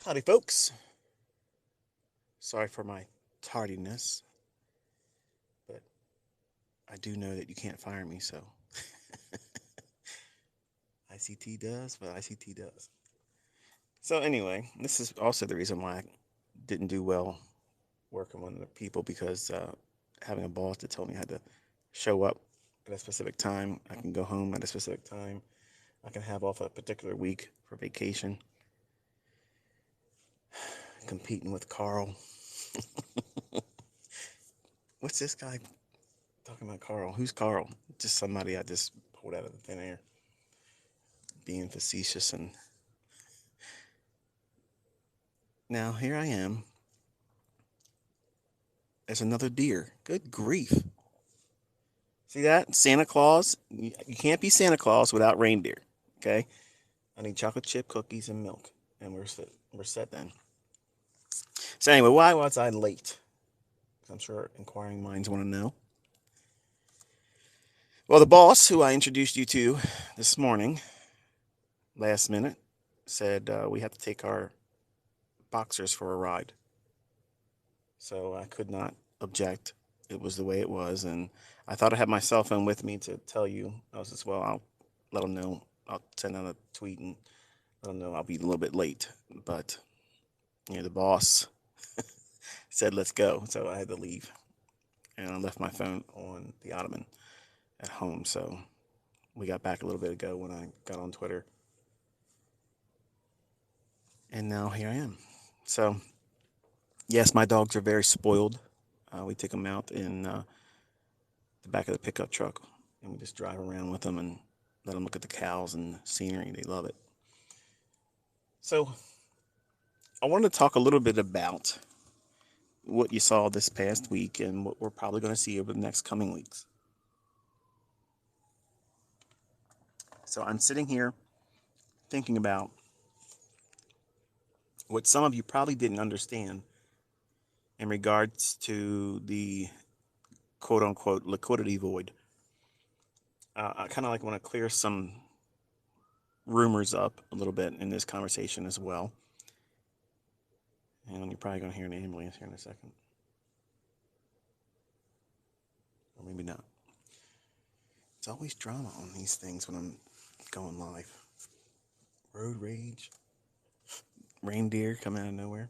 Howdy, folks. Sorry for my tardiness, but I do know that you can't fire me, so ICT does what ICT does. So, anyway, this is also the reason why I didn't do well working with other people because having a boss that told me I had to show up at a specific time, I can go home at a specific time, I can have off a particular week for vacation, competing with Carl. What's this guy talking about, Carl? Who's Carl? Just somebody I just pulled out of the thin air, being facetious. And now here I am as another deer. Good grief. See that? Santa Claus. You can't be Santa Claus without reindeer. Okay? I need chocolate chip cookies and milk. And we're set. We're set then. So anyway, why was I late? I'm sure inquiring minds want to know. Well, the boss who I introduced you to this morning, last minute, said we have to take our boxers for a ride. So I could not object. It was the way it was, and I thought I had my cell phone with me to tell you. I was just, well, I'll let them know. I'll send out a tweet and let them know I'll be a little bit late. But the boss said let's go, so I had to leave, and I left my phone on the ottoman at home. So we got back a little bit ago when I got on Twitter, and now here I am. So yes, my dogs are very spoiled. We take them out in the back of the pickup truck, and we just drive around with them and let them look at the cows and the scenery. They love it. So I wanted to talk a little bit about what you saw this past week and what we're probably going to see over the next coming weeks. So I'm sitting here thinking about what some of you probably didn't understand in regards to the quote unquote liquidity void. I kind of like want to clear some rumors up a little bit in this conversation as well. And you're probably going to hear an ambulance here in a second. Or maybe not. It's always drama on these things when I'm going live. Road rage. Reindeer coming out of nowhere.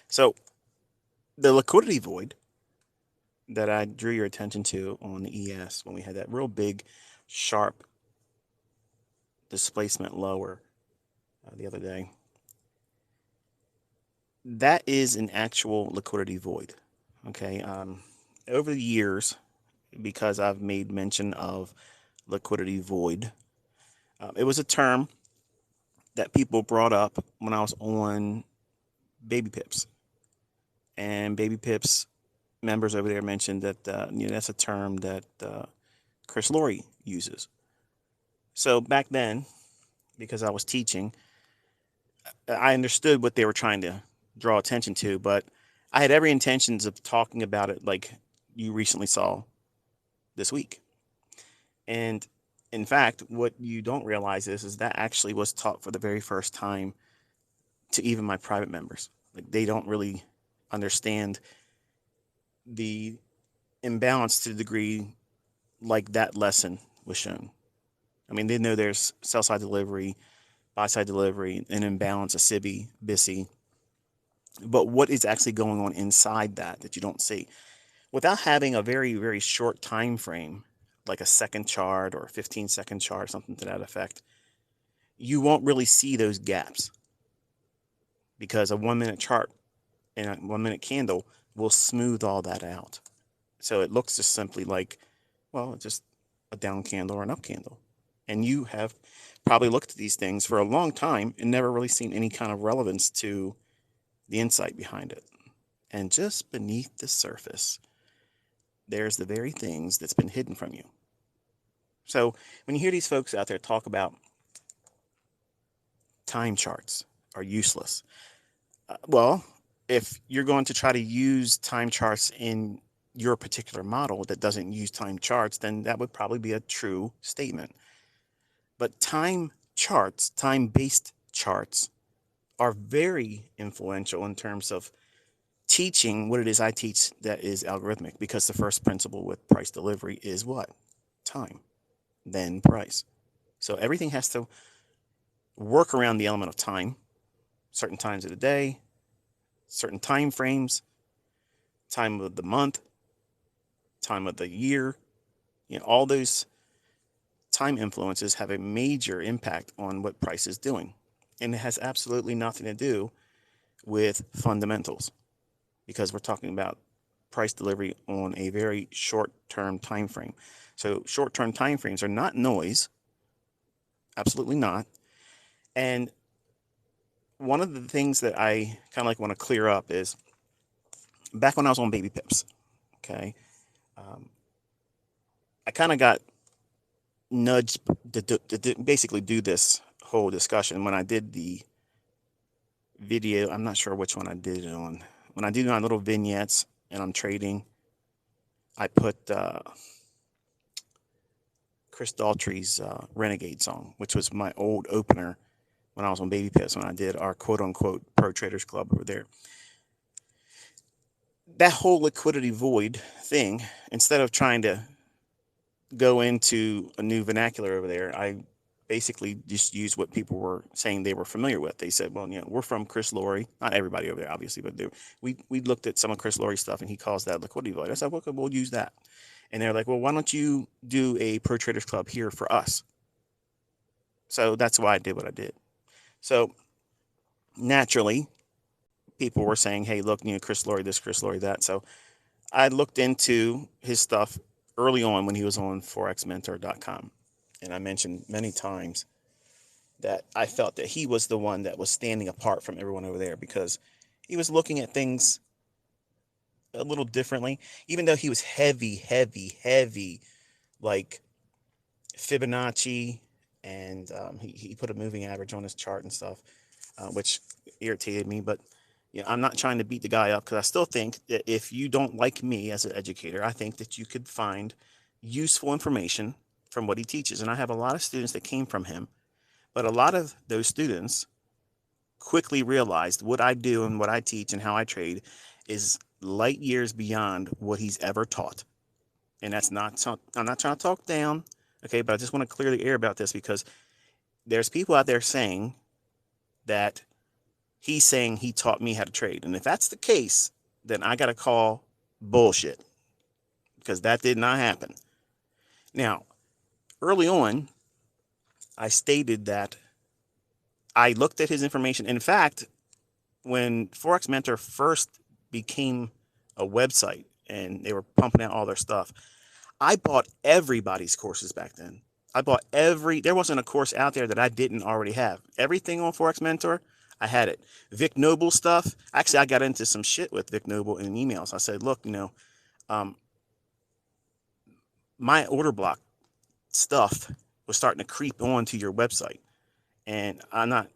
So, the liquidity void that I drew your attention to on the ES when we had that real big, sharp displacement lower the other day, that is an actual liquidity void. Okay. Over the years, because I've made mention of liquidity void, it was a term that people brought up when I was on Baby Pips. And Baby Pips members over there mentioned that that's a term that Chris Laurie uses. So back then, because I was teaching, I understood what they were trying to draw attention to, but I had every intentions of talking about it like you recently saw this week. And in fact, what you don't realize is that actually was taught for the very first time to even my private members. Like they don't really understand the imbalance to the degree like that lesson was shown. I mean, they know there's sell side delivery, buy side delivery, an imbalance, a SIBI, BISI, but what is actually going on inside that you don't see without having a very, very short time frame, like a second chart or a 15-second chart, something to that effect, you won't really see those gaps because a 1 minute chart and a 1 minute candle will smooth all that out. So it looks just simply like, well, it's just a down candle or an up candle. And you have probably looked at these things for a long time and never really seen any kind of relevance to the insight behind it. And just beneath the surface, there's the very things that's been hidden from you. So when you hear these folks out there talk about time charts are useless, well, if you're going to try to use time charts in your particular model that doesn't use time charts, then that would probably be a true statement. But time charts, time-based charts, are very influential in terms of teaching what it is I teach that is algorithmic, because the first principle with price delivery is what? Time, then price. So everything has to work around the element of time, certain times of the day, certain time frames, time of the month, time of the year. All those time influences have a major impact on what price is doing. And it has absolutely nothing to do with fundamentals, because we're talking about price delivery on a very short-term time frame. So short-term time frames are not noise, absolutely not. And one of the things that I kind of like want to clear up is back when I was on Baby Pips, okay, um, I kind of got nudged to basically do this whole discussion when I did the video. I'm not sure which one I did it on. When I do my little vignettes and I'm trading, I put Chris Daltrey's Renegade song, which was my old opener when I was on Baby Pips, when I did our quote unquote Pro Traders Club over there. That whole liquidity void thing, instead of trying to go into a new vernacular over there, I basically just used what people were saying they were familiar with. They said, well, we're from Chris Laurie. Not everybody over there, obviously, but we looked at some of Chris Laurie's stuff, and he calls that liquidity void. I said, well, we'll use that. And they're like, well, why don't you do a Pro Traders Club here for us? So that's why I did what I did. So naturally, people were saying, hey, look, Chris Laurie this, Chris Laurie that. So I looked into his stuff early on when he was on forexmentor.com. And I mentioned many times that I felt that he was the one that was standing apart from everyone over there, because he was looking at things a little differently, even though he was heavy, like Fibonacci, and he put a moving average on his chart and stuff, which irritated me. But I'm not trying to beat the guy up, because I still think that if you don't like me as an educator, I think that you could find useful information from what he teaches. And I have a lot of students that came from him, but a lot of those students quickly realized what I do and what I teach and how I trade is light years beyond what he's ever taught. And that's not, I'm not trying to talk down, okay, but I just want to clear the air about this, because there's people out there saying that he's saying he taught me how to trade. And if that's the case, then I got to call bullshit, because that did not happen. Now, early on, I stated that I looked at his information. In fact, when Forex Mentor first became a website and they were pumping out all their stuff, I bought everybody's courses back then. There wasn't a course out there that I didn't already have. Everything on Forex Mentor, I had it. Vic Noble stuff, actually, I got into some shit with Vic Noble in emails. I said, look, my order block stuff was starting to creep onto your website, and I'm not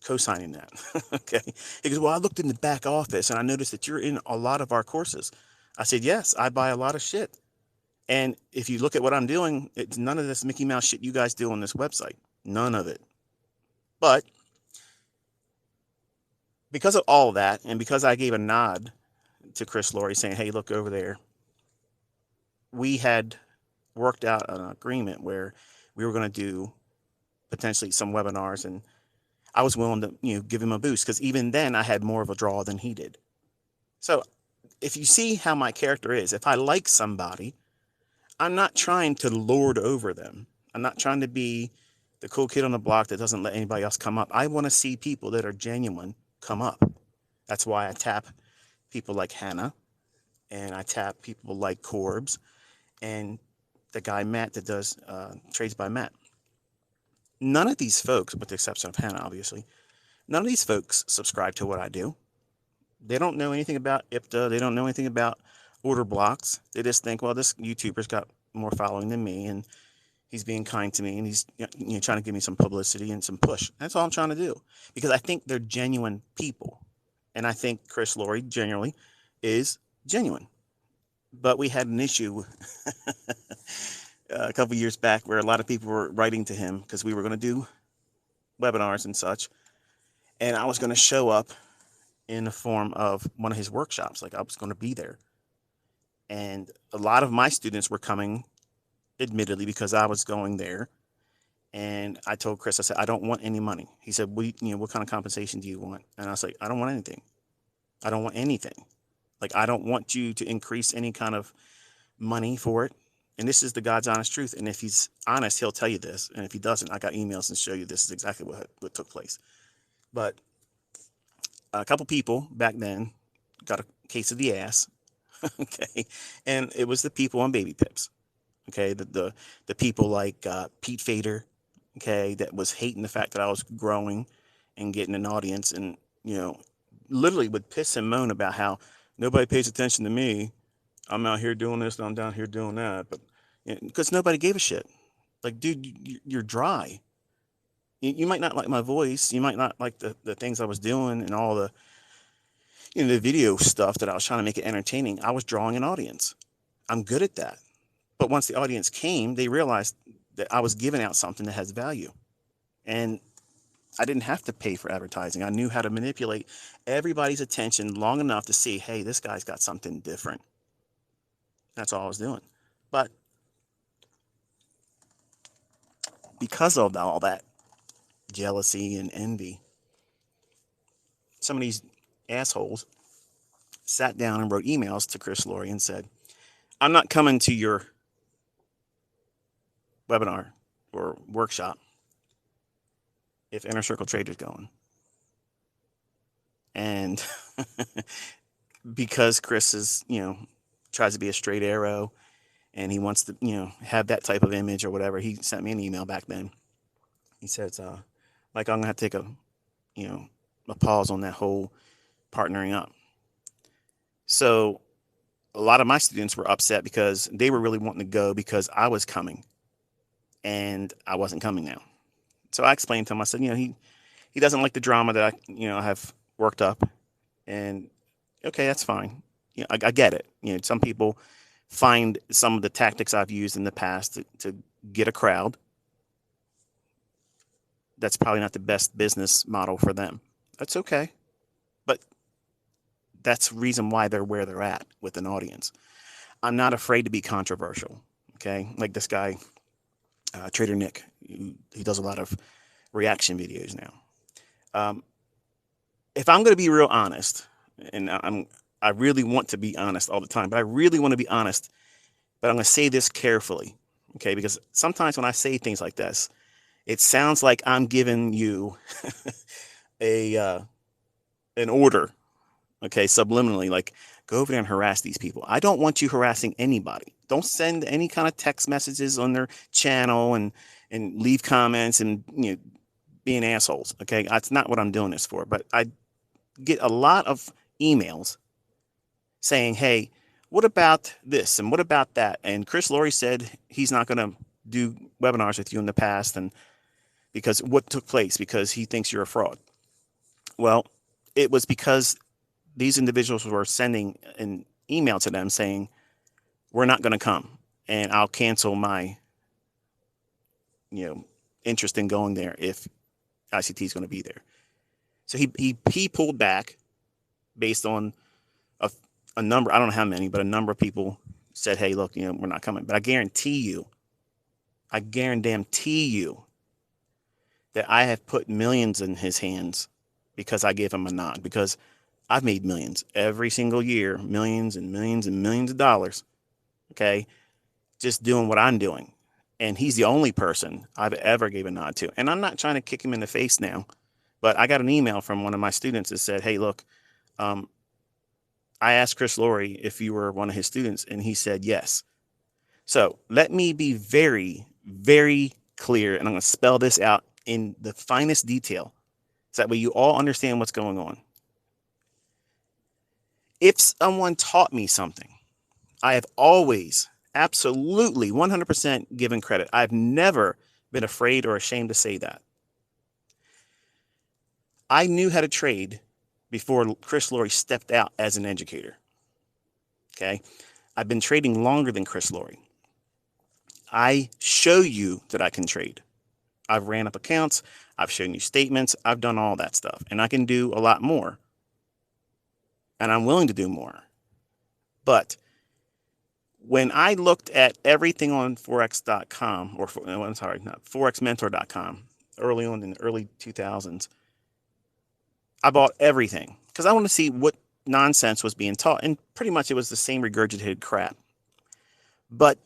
co-signing that. Okay. He goes, well, I looked in the back office and I noticed that you're in a lot of our courses. I said, yes, I buy a lot of shit. And if you look at what I'm doing, it's none of this Mickey Mouse shit you guys do on this website. None of it. But because of all that, and because I gave a nod to Chris Laurie saying, hey, look over there, we had worked out an agreement where we were going to do potentially some webinars, and I was willing to, give him a boost, because even then I had more of a draw than he did. So if you see how my character is, if I like somebody, I'm not trying to lord over them. I'm not trying to be the cool kid on the block that doesn't let anybody else come up. I want to see people that are genuine come up. That's why I tap people like Hannah, and I tap people like Corbs, and the guy Matt that does Trades by Matt. None of these folks, with the exception of Hannah, obviously, none of these folks subscribe to what I do. They don't know anything about IPTA. They don't know anything about order blocks. They just think, well, this YouTuber's got more following than me, and he's being kind to me, and he's trying to give me some publicity and some push. That's all I'm trying to do, because I think they're genuine people. And I think Chris Laurie generally is genuine. But we had an issue a couple years back where a lot of people were writing to him, because we were going to do webinars and such. And I was going to show up in the form of one of his workshops. Like I was going to be there. And a lot of my students were coming, admittedly, because I was going there. And I told Chris, I said, I don't want any money. He said, what kind of compensation do you want? And I was like, I don't want anything. I don't want anything. Like, I don't want you to increase any kind of money for it. And this is the God's honest truth. And if he's honest, he'll tell you this. And if he doesn't, I got emails and show you this is exactly what took place. But a couple people back then got a case of the ass. Okay. And it was the people on baby pips. Okay. The people like Pete Fader. Okay. That was hating the fact that I was growing and getting an audience, and, literally would piss and moan about how nobody pays attention to me. I'm out here doing this and I'm down here doing that. But because nobody gave a shit. Like, dude, you're dry. You might not like my voice. You might not like the things I was doing and all the video stuff that I was trying to make it entertaining. I was drawing an audience. I'm good at that. But once the audience came, they realized that I was giving out something that has value. And I didn't have to pay for advertising. I knew how to manipulate everybody's attention long enough to see, hey, this guy's got something different. That's all I was doing. But because of all that jealousy and envy, some of these assholes sat down and wrote emails to Chris Laurie and said, I'm not coming to your webinar or workshop if Inner Circle Trader's going. And because Chris is, tries to be a straight arrow and he wants to, have that type of image or whatever, he sent me an email back then. He says, like, I'm going to have to take a pause on that whole partnering up. So a lot of my students were upset because they were really wanting to go because I was coming and I wasn't coming now. So I explained to him, I said, he doesn't like the drama that I have worked up, and okay, that's fine. I get it. Some people find some of the tactics I've used in the past to get a crowd. That's probably not the best business model for them. That's okay. But that's the reason why they're where they're at with an audience. I'm not afraid to be controversial. Okay. Like this guy, Trader Nick, he does a lot of reaction videos now. If I'm going to be real honest, and I really want to be honest all the time, but I really want to be honest, but I'm going to say this carefully. Okay. Because sometimes when I say things like this, it sounds like I'm giving you an order, okay, subliminally, like, go over there and harass these people. I don't want you harassing anybody. Don't send any kind of text messages on their channel and leave comments and being assholes. Okay, that's not what I'm doing this for. But I get a lot of emails saying, hey, what about this and what about that? And Chris Laurie said he's not going to do webinars with you in the past, and because what took place, because he thinks you're a fraud. Well, it was because these individuals were sending an email to them saying, we're not going to come, and I'll cancel my, interest in going there if ICT is going to be there. So he pulled back based on a number, I don't know how many, but a number of people said, hey, look, we're not coming. But I guarantee you that I have put millions in his hands because I gave him a nod, because I've made millions every single year, millions and millions and millions of dollars. Okay. Just doing what I'm doing. And he's the only person I've ever gave a nod to. And I'm not trying to kick him in the face now, but I got an email from one of my students that said, hey, look, I asked Chris Laurie if you were one of his students, and he said yes. So let me be very, very clear, and I'm going to spell this out in the finest detail so that way you all understand what's going on. If someone taught me something, I have always absolutely 100% given credit. I've never been afraid or ashamed to say that. I knew how to trade before Chris Laurie stepped out as an educator. Okay. I've been trading longer than Chris Laurie. I show you that I can trade. I've ran up accounts. I've shown you statements. I've done all that stuff, and I can do a lot more, and I'm willing to do more. But when I looked at everything on forex.com, or I'm sorry, not forexmentor.com, early on in the early 2000s, I bought everything because I wanted to see what nonsense was being taught, and pretty much it was the same regurgitated crap. But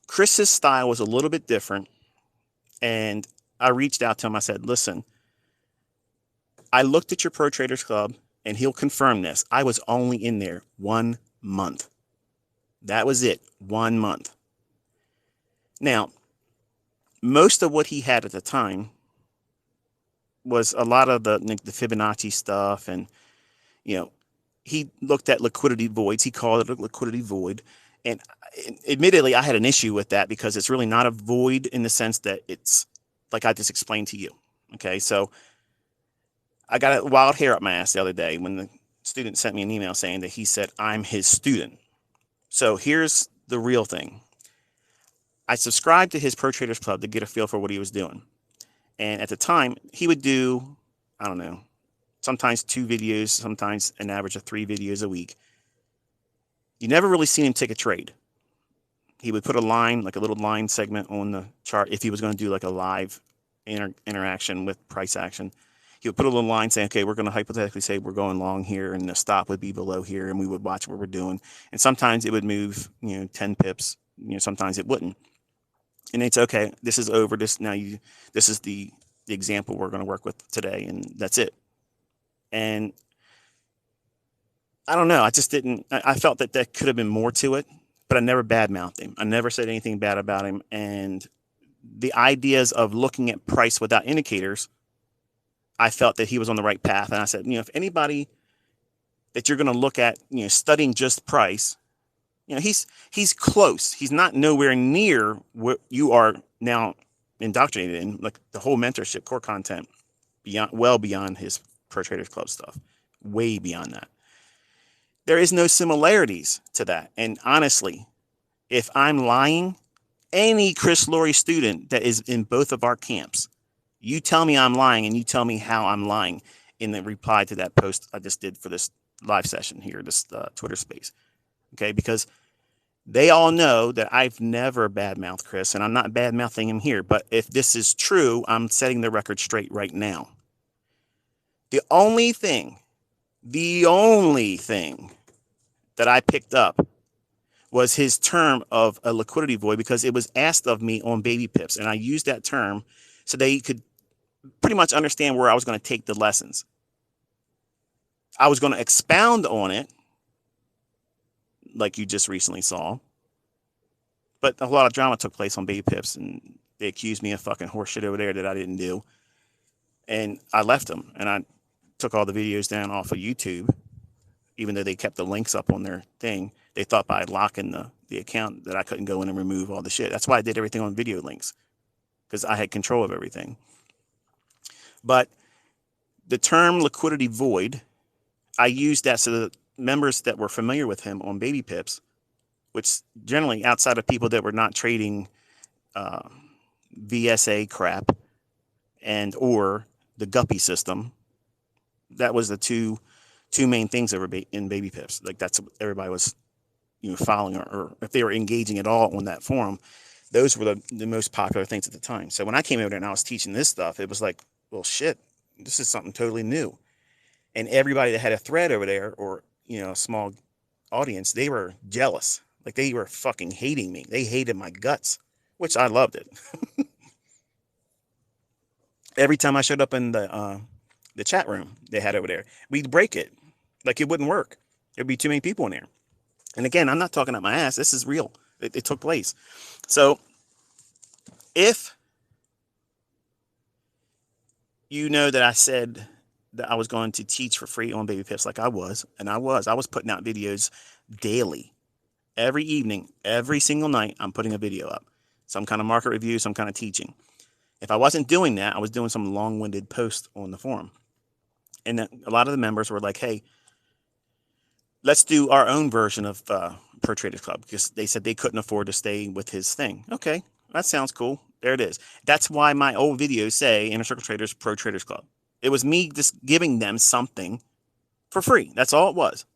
Chris's style was a little bit different, and I reached out to him. I said, listen, I looked at your Pro Traders Club, and he'll confirm this. I was only in there 1 month. That was it, 1 month. Now, most of what he had at the time was a lot of the Fibonacci stuff, and he looked at liquidity voids. He called it a liquidity void, and admittedly, I had an issue with that because it's really not a void in the sense that it's like I just explained to you. Okay, so I got a wild hair up my ass the other day when the student sent me an email saying that he said I'm his student. So here's the real thing. I subscribed to his Pro Traders Club to get a feel for what he was doing. And at the time, he would do, I don't know, sometimes 2 videos, sometimes an average of 3 videos a week. You never really seen him take a trade. He would put a line, like a little line segment on the chart if he was going to do like a live interaction with price action. He would put a little line saying, okay, we're going to hypothetically say we're going long here, and the stop would be below here, and we would watch what we're doing. And sometimes it would move, 10 pips. Sometimes it wouldn't. And it's okay. This is over. This is the example we're going to work with today, and that's it. And I don't know. I just didn't. I felt that there could have been more to it, but I never badmouthed him. I never said anything bad about him. And the ideas of looking at price without indicators, I felt that he was on the right path. And I said, if anybody that you're going to look at, studying just price, he's close. He's not nowhere near what you are now indoctrinated in, like the whole mentorship core content, well beyond his Pro Traders Club stuff, way beyond that. There is no similarities to that. And honestly, if I'm lying, any Chris Laurie student that is in both of our camps, you tell me I'm lying, and you tell me how I'm lying in the reply to that post I just did for this live session here, this Twitter space. Okay, because they all know that I've never badmouthed Chris, and I'm not badmouthing him here. But if this is true, I'm setting the record straight right now. The only thing that I picked up was his term of a liquidity void, because it was asked of me on baby pips, and I used that term so they could pretty much understand where I was going to take the lessons. I was going to expound on it, like you just recently saw, but a lot of drama took place on baby pips, and they accused me of fucking horseshit over there that I didn't do, and I left them, and I took all the videos down off of YouTube. Even though they kept the links up on their thing, they thought by locking the account that I couldn't go in and remove all the shit. That's why I did everything on video links, because I had control of everything. But the term liquidity void, I used that so the members that were familiar with him on baby pips, which generally outside of people that were not trading VSA crap and or the guppy system, that was the two main things that were in baby pips. Like that's what everybody was following, or if they were engaging at all on that forum, those were the most popular things at the time. So when I came over there and I was teaching this stuff, it was like, well, shit, this is something totally new. And everybody that had a thread over there, or a small audience, they were jealous. Like they were fucking hating me. They hated my guts, which I loved it. Every time I showed up in the chat room they had over there, we'd break it. Like it wouldn't work. There'd be too many people in there. And again, I'm not talking out my ass. This is real. It took place. So if you know that I said that I was going to teach for free on baby pips, like I was putting out videos daily, every evening, every single night, I'm putting a video up, some kind of market review, some kind of teaching. If I wasn't doing that, I was doing some long-winded posts on the forum. And a lot of the members were like, hey, let's do our own version of Pro Traders Club, because they said they couldn't afford to stay with his thing. Okay, that sounds cool. There it is. That's why my old videos say Inner Circle Traders Pro Traders Club. It was me just giving them something for free. That's all it was.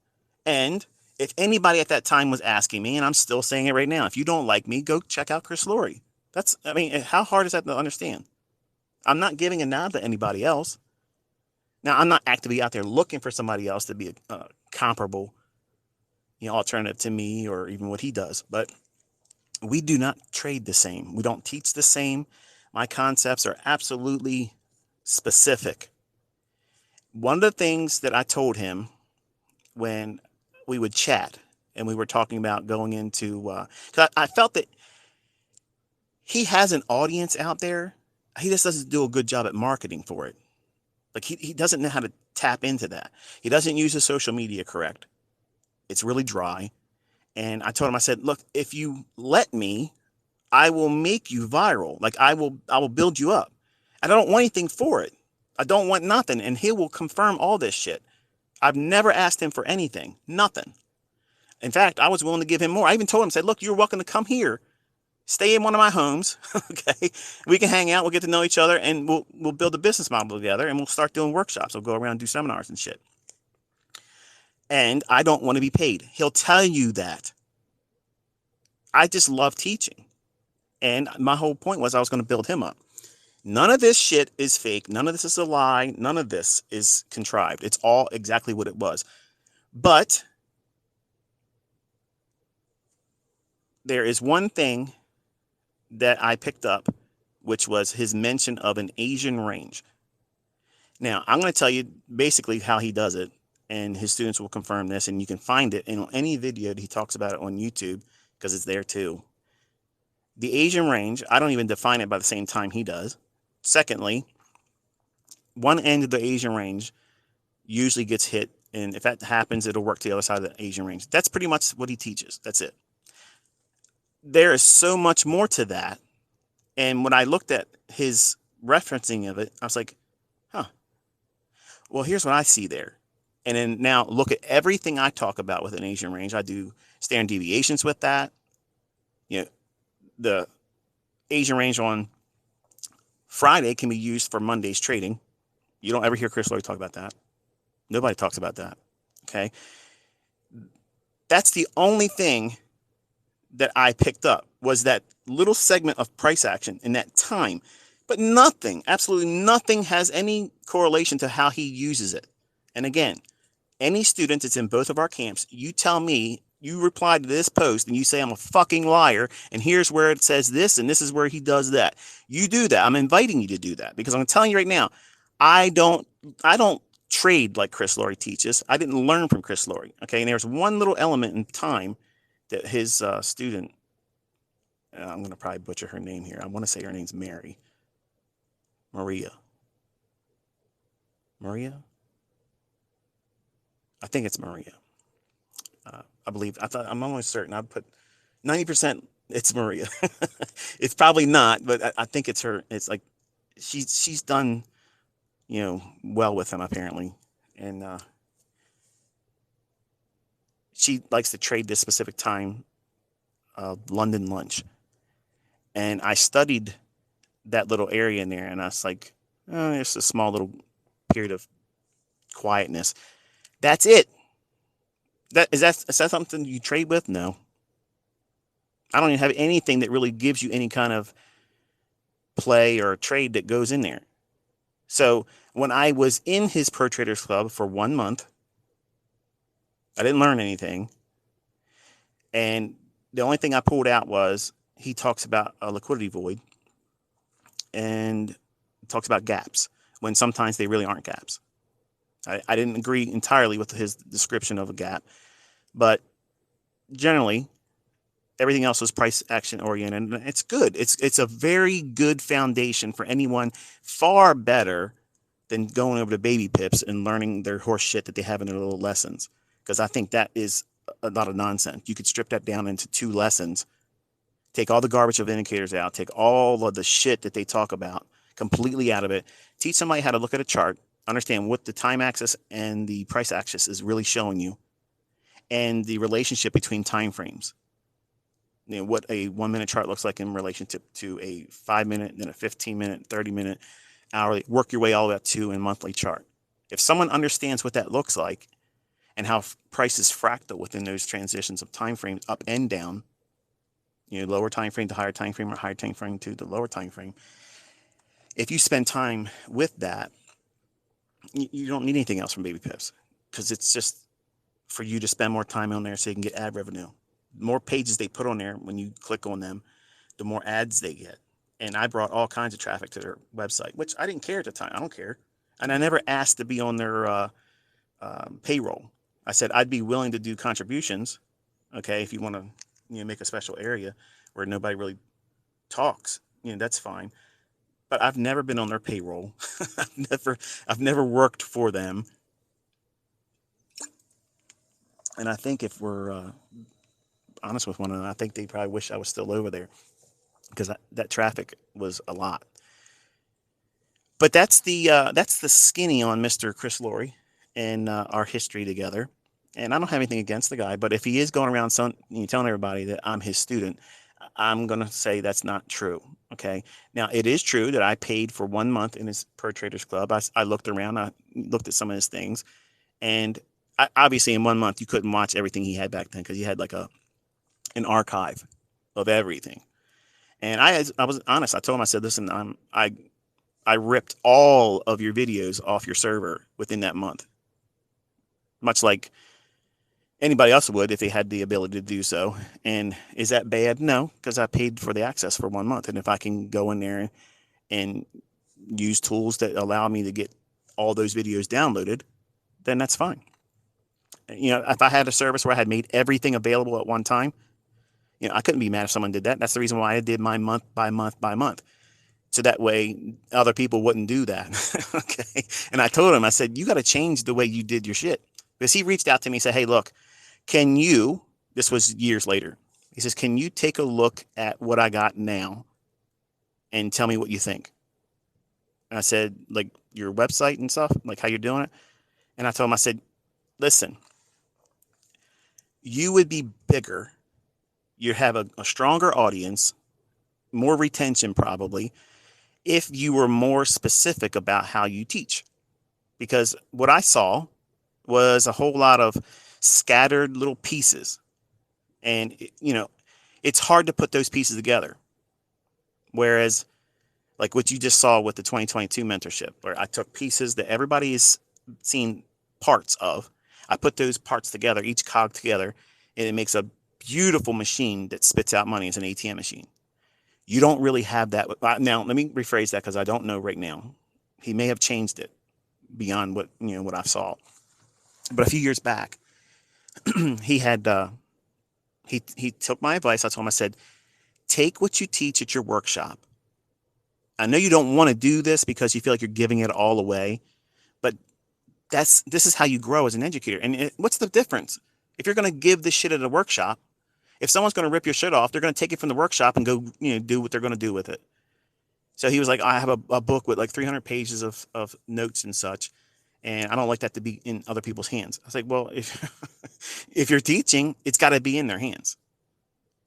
And if anybody at that time was asking me, and I'm still saying it right now, if you don't like me, go check out Chris Laurie. I mean, how hard is that to understand? I'm not giving a nod to anybody else. Now, I'm not actively out there looking for somebody else to be a comparable, alternative to me or even what he does. But we do not trade the same. We don't teach the same. My concepts are absolutely specific. One of the things that I told him when we would chat and we were talking about going into, because I felt that he has an audience out there. He just doesn't do a good job at marketing for it. Like he doesn't know how to tap into that. He doesn't use his social media correct. It's really dry. And I told him, I said, look, if you let me, I will make you viral. Like I will build you up. I don't want anything for it. I don't want nothing. And he will confirm all this shit. I've never asked him for anything. Nothing. In fact, I was willing to give him more. I even told him, said, look, you're welcome to come here. Stay in one of my homes. Okay. We can hang out. We'll get to know each other and we'll build a business model together and we'll start doing workshops. We'll go around and do seminars and shit. And I don't want to be paid. He'll tell you that. I just love teaching. And my whole point was I was going to build him up. None of this shit is fake. None of this is a lie. None of this is contrived. It's all exactly what it was. But there is one thing that I picked up, which was his mention of an Asian range. Now, I'm going to tell you basically how he does it, and his students will confirm this, and you can find it in any video that he talks about it on YouTube, because it's there too. The Asian range, I don't even define it by the same time he does. Secondly, one end of the Asian range usually gets hit, and if that happens, it'll work to the other side of the Asian range. That's pretty much what he teaches. That's it. There is so much more to that. And when I looked at his referencing of it, I was like, huh, well, here's what I see there. And then now look at everything I talk about with an Asian range. I do standard deviations with that. The Asian range on Friday can be used for Monday's trading. You don't ever hear Chris Laurie talk about that. Nobody talks about that. Okay. That's the only thing that I picked up, was that little segment of price action in that time. But nothing, absolutely nothing has any correlation to how he uses it. And again, any student that's in both of our camps, you tell me, you reply to this post and you say I'm a fucking liar, and here's where it says this and this is where he does that. You do that. I'm inviting you to do that, because I'm telling you right now, I don't trade like Chris Laurie teaches. I didn't learn from Chris Laurie. Okay. And there's one little element in time that his student, I'm going to probably butcher her name here. I want to say her name's Maria. I think it's Maria. I believe, I'm almost certain. I put 90% it's Maria. It's probably not, but I think it's her. It's like, she's done, well with him apparently. And, she likes to trade this specific time, London lunch. And I studied that little area in there, and I was like, oh, it's a small little period of quietness. That's it. Is that something you trade with? No. I don't even have anything that really gives you any kind of play or trade that goes in there. So when I was in his Pro Traders Club for 1 month, I didn't learn anything. And the only thing I pulled out was he talks about a liquidity void and talks about gaps when sometimes they really aren't gaps. I didn't agree entirely with his description of a gap, but generally everything else was price action oriented. And it's good. It's a very good foundation for anyone, far better than going over to baby pips and learning their horse shit that they have in their little lessons. Because I think that is a lot of nonsense. You could strip that down into 2 lessons, take all the garbage of indicators out, take all of the shit that they talk about completely out of it, teach somebody how to look at a chart, understand what the time axis and the price axis is really showing you, and the relationship between time frames. what a 1 minute chart looks like in relation to a 5 minute, then a 15 minute, 30 minute, hourly, work your way all the way up to a monthly chart. If someone understands what that looks like and how price is fractal within those transitions of time frames up and down, lower time frame to higher time frame or higher time frame to the lower time frame. If you spend time with that, you don't need anything else from Baby Pips, because it's just for you to spend more time on there so you can get ad revenue. The more pages they put on there, when you click on them, the more ads they get. And I brought all kinds of traffic to their website, which I didn't care at the time. I don't care. And I never asked to be on their payroll. I said I'd be willing to do contributions, okay, if you want to make a special area where nobody really talks, that's fine. But I've never been on their payroll. I've never worked for them. And I think if we're honest with one another, I think they probably wish I was still over there, because that traffic was a lot. But that's the skinny on Mr. Chris Laurie and our history together. And I don't have anything against the guy, but if he is going around telling everybody that I'm his student, I'm going to say that's not true. Okay. Now, it is true that I paid for 1 month in his Pro Traders Club. I looked around, I looked at some of his things, and obviously in 1 month, you couldn't watch everything he had back then, because he had like an archive of everything. And I was honest. I told him, I said, listen, I ripped all of your videos off your server within that month, much like anybody else would if they had the ability to do so. And is that bad? No, because I paid for the access for 1 month. And if I can go in there and use tools that allow me to get all those videos downloaded, then that's fine. If I had a service where I had made everything available at one time, I couldn't be mad if someone did that. That's the reason why I did my month by month by month. So that way other people wouldn't do that. Okay. And I told him, I said, you got to change the way you did your shit. Because he reached out to me and said, hey, look, this was years later. He says, can you take a look at what I got now and tell me what you think? And I said, like your website and stuff, like how you're doing it. And I told him, I said, listen, you would be bigger. You'd have a stronger audience, more retention probably, if you were more specific about how you teach. Because what I saw was a whole lot of scattered little pieces. And, it's hard to put those pieces together. Whereas, like what you just saw with the 2022 mentorship, where I took pieces that everybody has seen parts of, I put those parts together, each cog together, and it makes a beautiful machine that spits out money as an ATM machine. You don't really have that. Now, let me rephrase that, because I don't know right now. He may have changed it beyond what I saw. But a few years back, he had he took my advice. I told him, I said, take what you teach at your workshop. I know you don't want to do this because you feel like you're giving it all away, but this is how you grow as an educator. And what's the difference? If you're going to give this shit at a workshop, if someone's going to rip your shit off, they're going to take it from the workshop and go, do what they're going to do with it. So he was like, I have a book with like 300 pages of notes and such, and I don't like that to be in other people's hands. I was like, well, if you're teaching, it's got to be in their hands.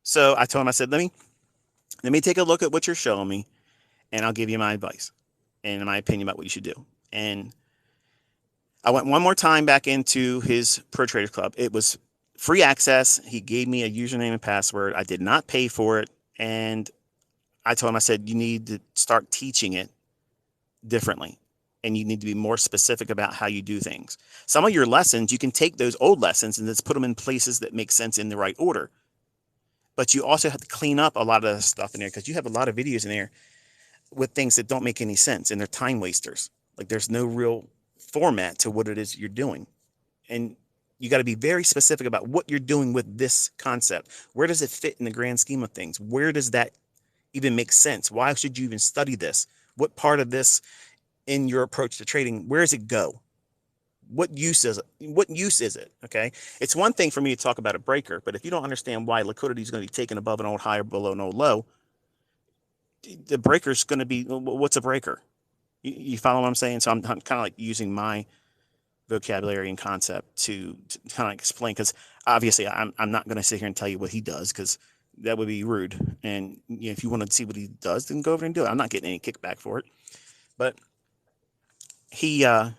So I told him, I said, let me take a look at what you're showing me, and I'll give you my advice and my opinion about what you should do. And I went one more time back into his Pro Traders Club. It was free access. He gave me a username and password. I did not pay for it. And I told him, I said, you need to start teaching it differently. And you need to be more specific about how you do things. Some of your lessons, you can take those old lessons and just put them in places that make sense in the right order. But you also have to clean up a lot of the stuff in there, because you have a lot of videos in there with things that don't make any sense, and they're time wasters. Like there's no real format to what it is you're doing. And you got to be very specific about what you're doing with this concept. Where does it fit in the grand scheme of things? Where does that even make sense? Why should you even study this? What part of this in your approach to trading, where does it go? What use is it? What use is it? Okay. It's one thing for me to talk about a breaker, but if you don't understand why liquidity is going to be taken above an old high or below an old low, the breaker is going to be, what's a breaker? You follow what I'm saying? So I'm kind of like using my vocabulary and concept to kind of explain, because obviously I'm not going to sit here and tell you what he does, because that would be rude. And if you want to see what he does, then go over and do it. I'm not getting any kickback for it. But he uh,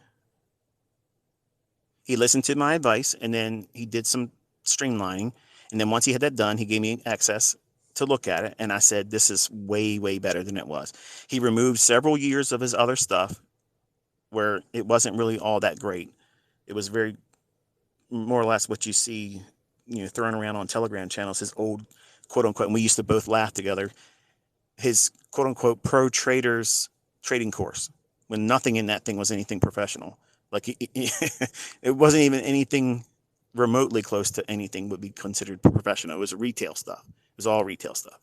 he listened to my advice, and then he did some streamlining. And then once he had that done, he gave me access to look at it. And I said, this is way, way better than it was. He removed several years of his other stuff where it wasn't really all that great. It was very more or less what you see, thrown around on Telegram channels, his old quote unquote, and we used to both laugh together, his quote unquote pro traders trading course, when nothing in that thing was anything professional. Like it wasn't even anything remotely close to anything would be considered professional. It was retail stuff. It was all retail stuff,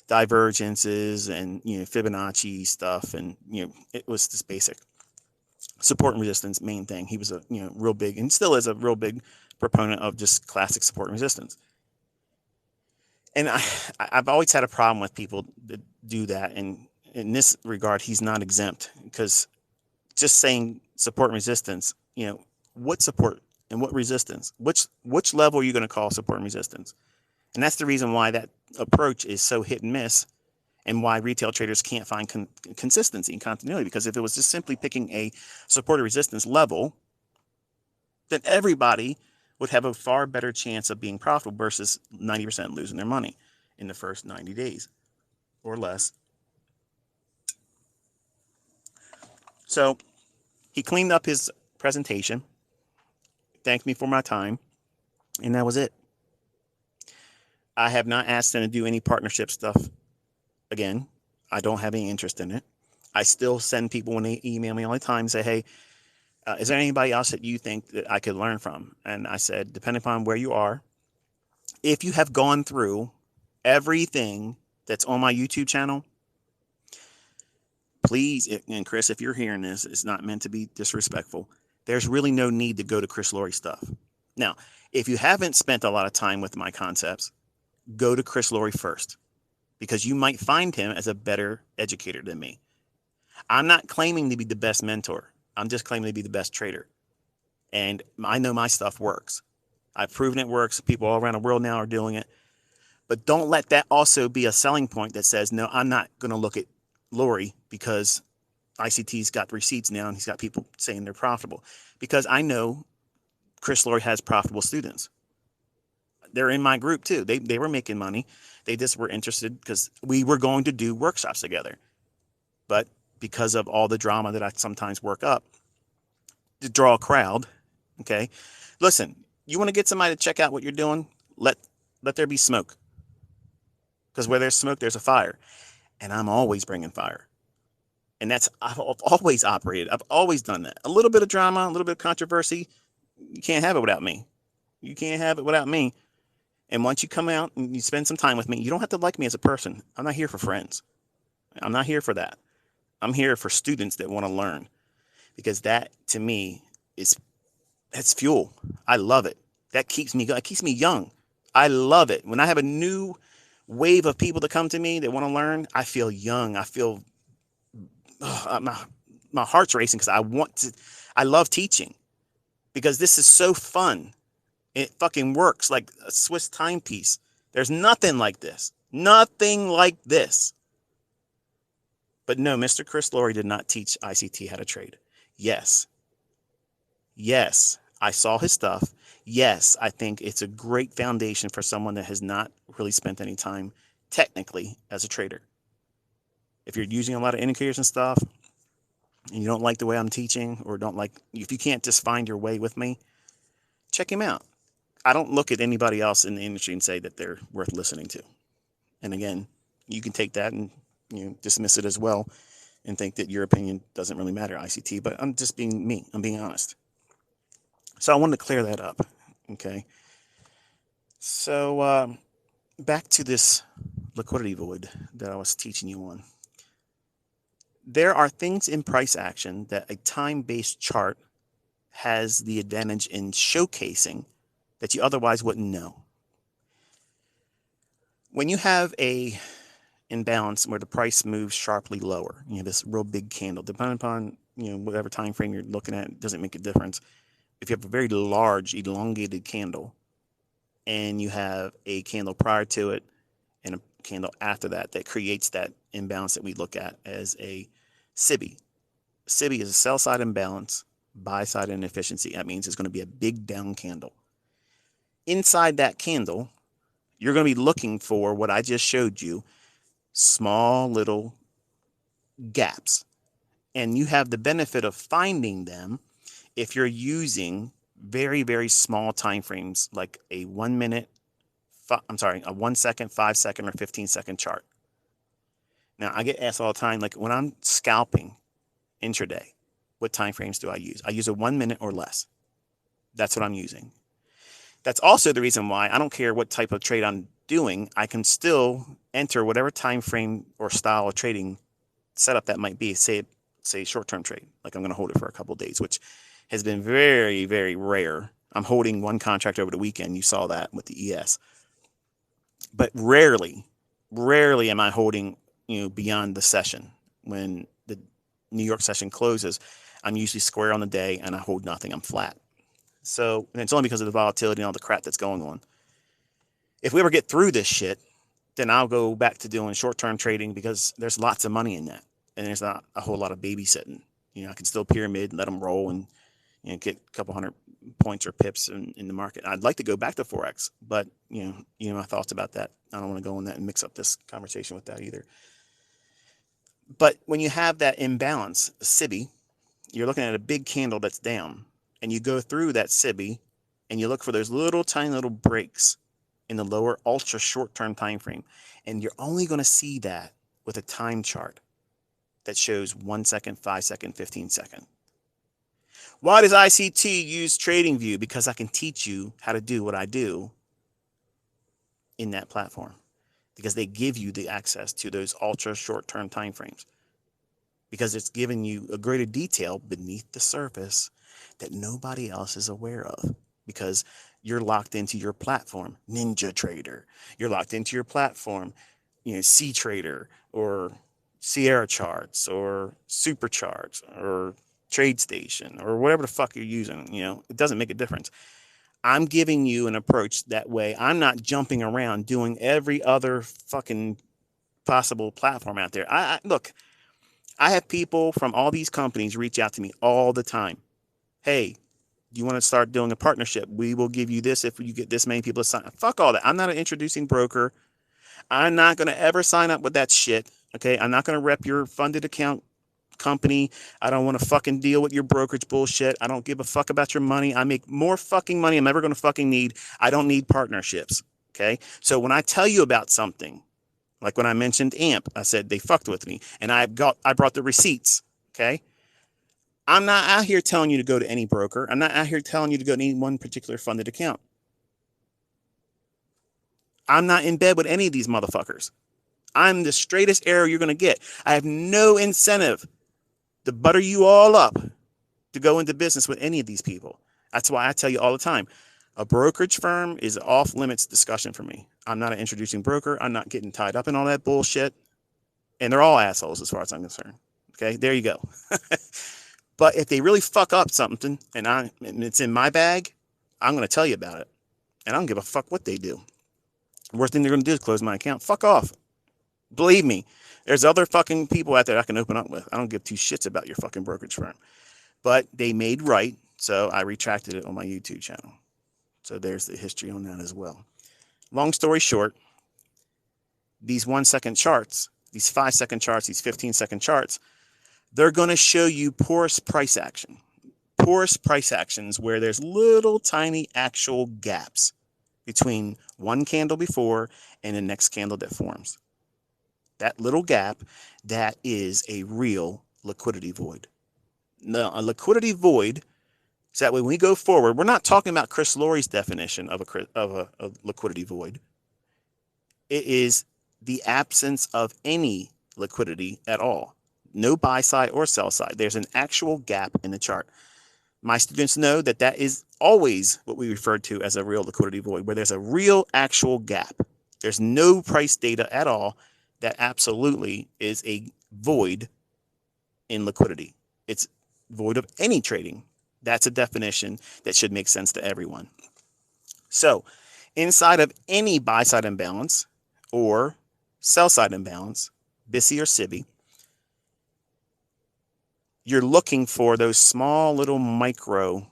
divergences and Fibonacci stuff, and it was just basic support and resistance, main thing. He was a real big, and still is a real big proponent of just classic support and resistance. And I've always had a problem with people that do that, and in this regard, he's not exempt, because just saying support and resistance, what support and what resistance, which level are you going to call support and resistance? And that's the reason why that approach is so hit and miss, and why retail traders can't find consistency and continuity. Because if it was just simply picking a support or resistance level, then everybody would have a far better chance of being profitable versus 90% losing their money in the first 90 days or less. So he cleaned up his presentation, thanked me for my time, and that was it. I have not asked him to do any partnership stuff again. I don't have any interest in it. I still send people when they email me all the time and say, hey, is there anybody else that you think that I could learn from? And I said, depending upon where you are, if you have gone through everything that's on my YouTube channel, please, and Chris, if you're hearing this, it's not meant to be disrespectful. There's really no need to go to Chris Laurie stuff. Now, if you haven't spent a lot of time with my concepts, go to Chris Laurie first, because you might find him as a better educator than me. I'm not claiming to be the best mentor. I'm just claiming to be the best trader. And I know my stuff works. I've proven it works. People all around the world now are doing it. But don't let that also be a selling point that says, no, I'm not going to look at Laurie because ICT's got receipts now and he's got people saying they're profitable. Because I know Chris Laurie has profitable students. They're in my group too. They were making money. They just were interested because we were going to do workshops together. But because of all the drama that I sometimes work up to draw a crowd, okay? Listen, you want to get somebody to check out what you're doing? Let there be smoke. Because where there's smoke, there's a fire. And I'm always bringing fire. And I've always operated. I've always done that. A little bit of drama, a little bit of controversy. You can't have it without me. You can't have it without me. And once you come out and you spend some time with me, you don't have to like me as a person. I'm not here for friends. I'm not here for that. I'm here for students that want to learn, because that to me that's fuel. I love it. That keeps me going. It keeps me young. I love it. When I have a new wave of people that come to me that want to learn, I feel young. I feel my heart's racing because I love teaching, because this is so fun. It fucking works like a Swiss timepiece. There's nothing like this. Nothing like this. But no, Mr. Chris Laurie did not teach ICT how to trade. Yes. Yes, I saw his stuff. Yes, I think it's a great foundation for someone that has not really spent any time technically as a trader. If you're using a lot of indicators and stuff, and you don't like the way I'm teaching, or if you can't just find your way with me, check him out. I don't look at anybody else in the industry and say that they're worth listening to. And again, you can take that and dismiss it as well and think that your opinion doesn't really matter, ICT, but I'm just being me. I'm being honest. So I wanted to clear that up. Okay. So back to this liquidity void that I was teaching you on. There are things in price action that a time-based chart has the advantage in showcasing that you otherwise wouldn't know. When you have a imbalance where the price moves sharply lower, this real big candle, depending upon whatever time frame you're looking at, it doesn't make a difference. If you have a very large elongated candle and you have a candle prior to it candle after that that creates that imbalance that we look at as a SIBI. SIBI is a sell side imbalance, buy side inefficiency. That means it's going to be a big down candle. Inside that candle, you're going to be looking for what I just showed you, small little gaps. And you have the benefit of finding them if you're using very, very small time frames, like a 1 minute, a 1 second, 5 second, or 15-second chart. Now, I get asked all the time, like when I'm scalping intraday, what time frames do I use? I use a 1 minute or less. That's what I'm using. That's also the reason why I don't care what type of trade I'm doing. I can still enter whatever time frame or style of trading setup that might be. Say short-term trade, like I'm going to hold it for a couple of days, which has been very, very rare. I'm holding one contract over the weekend. You saw that with the ES. But rarely am I holding, beyond the session. When the New York session closes, I'm usually square on the day and I hold nothing. I'm flat. So, and it's only because of the volatility and all the crap that's going on. If we ever get through this shit, then I'll go back to doing short-term trading because there's lots of money in that. And there's not a whole lot of babysitting. I can still pyramid and let them roll and get a couple hundred points or pips in the market. I'd like to go back to Forex, but my thoughts about that. I don't want to go on that and mix up this conversation with that either. But when you have that imbalance, SIBI, you're looking at a big candle that's down, and you go through that SIBI and you look for those little tiny little breaks in the lower ultra short-term time frame. And you're only going to see that with a time chart that shows 1 second, 5 second, 15-second. Why does ICT use TradingView? Because I can teach you how to do what I do in that platform, because they give you the access to those ultra short-term time frames, because it's giving you a greater detail beneath the surface that nobody else is aware of, because you're locked into your platform, Ninja Trader. You're locked into your platform, C Trader or Sierra Charts or Supercharts or TradeStation or whatever the fuck you're using. It doesn't make a difference. I'm giving you an approach that way. I'm not jumping around doing every other fucking possible platform out there. Look, I have people from all these companies reach out to me all the time. Hey, do you want to start doing a partnership? We will give you this if you get this many people to sign up. Fuck all that. I'm not an introducing broker. I'm not going to ever sign up with that shit. Okay. I'm not going to rep your funded account company. I don't want to fucking deal with your brokerage bullshit. I don't give a fuck about your money. I make more fucking money I'm ever going to fucking need. I don't need partnerships. Okay. So when I tell you about something, like when I mentioned AMP, I said they fucked with me and I brought the receipts. Okay. I'm not out here telling you to go to any broker. I'm not out here telling you to go to any one particular funded account. I'm not in bed with any of these motherfuckers. I'm the straightest arrow you're going to get. I have no incentive to butter you all up to go into business with any of these people. That's why I tell you all the time, a brokerage firm is an off limits discussion for me. I'm not an introducing broker. I'm not getting tied up in all that bullshit. And they're all assholes as far as I'm concerned. Okay, there you go. But if they really fuck up something and it's in my bag, I'm going to tell you about it. And I don't give a fuck what they do. Worst thing they're going to do is close my account. Fuck off. Believe me, there's other fucking people out there I can open up with. I don't give two shits about your fucking brokerage firm. But they made right, so I retracted it on my YouTube channel. So there's the history on that as well. Long story short, these 1 second charts, these 5 second charts, these 15-second charts, they're going to show you porous price action. Porous price actions where there's little tiny actual gaps between one candle before and the next candle that forms. That little gap, that is a real liquidity void. Now, a liquidity void, so that when we go forward, we're not talking about Chris Laurie's definition of a liquidity void. It is the absence of any liquidity at all. No buy side or sell side. There's an actual gap in the chart. My students know that that is always what we refer to as a real liquidity void, where there's a real actual gap. There's no price data at all. That absolutely is a void in liquidity. It's void of any trading. That's a definition that should make sense to everyone. So inside of any buy side imbalance or sell side imbalance, BISI or SIBI, you're looking for those small little micro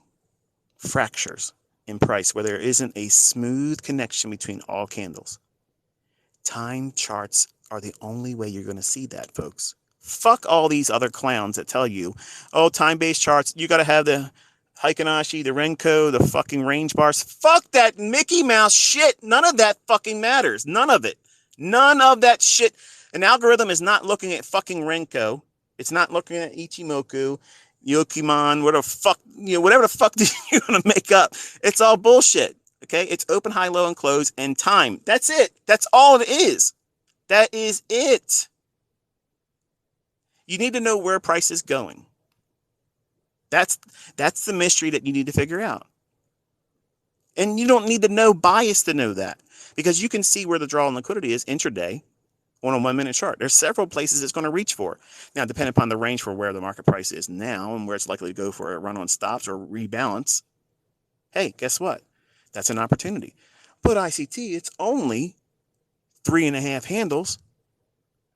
fractures in price where there isn't a smooth connection between all candles. Time charts are the only way you're going to see that, folks. Fuck all these other clowns that tell you, oh, time-based charts, you got to have the Heikin-Ashi, the Renko, the fucking range bars. Fuck that Mickey Mouse shit. None of that fucking matters. None of it. None of that shit. An algorithm is not looking at fucking Renko. It's not looking at Ichimoku, Yokiman, whatever the fuck you're going to make up. It's all bullshit. Okay? It's open, high, low, and close, and time. That's it. That's all it is. That is it. You need to know where price is going. That's the mystery that you need to figure out. And you don't need to know bias to know that, because you can see where the draw on liquidity is intraday on a 1 minute chart. There's several places it's going to reach for. Now, depending upon the range for where the market price is now and where it's likely to go for a run on stops or rebalance, hey, guess what? That's an opportunity. But ICT, it's only 3.5 handles.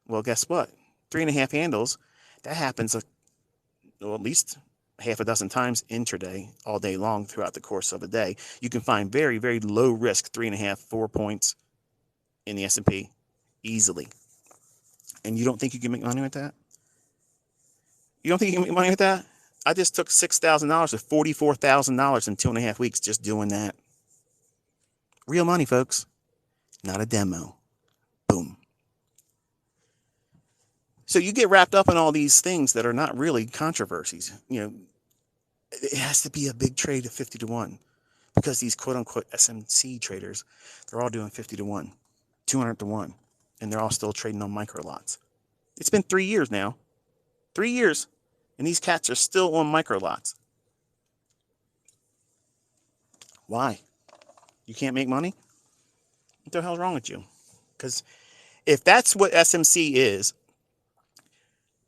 Well, guess what? 3.5 handles, that happens at least half a dozen times intraday, all day long throughout the course of a day. You can find very, very low risk 3.5, 4 points in the S&P easily. And you don't think you can make money with that? You don't think you can make money with that? I just took $6,000 to $44,000 in 2.5 weeks just doing that. Real money, folks. Not a demo. Boom. So you get wrapped up in all these things that are not really controversies. It has to be a big trade of 50 to 1, because these quote unquote SMC traders, they're all doing 50 to 1, 200 to 1, and they're all still trading on micro lots. It's been 3 years now. 3 years, and these cats are still on micro lots. Why? You can't make money? What the hell's wrong with you? Because if that's what SMC is,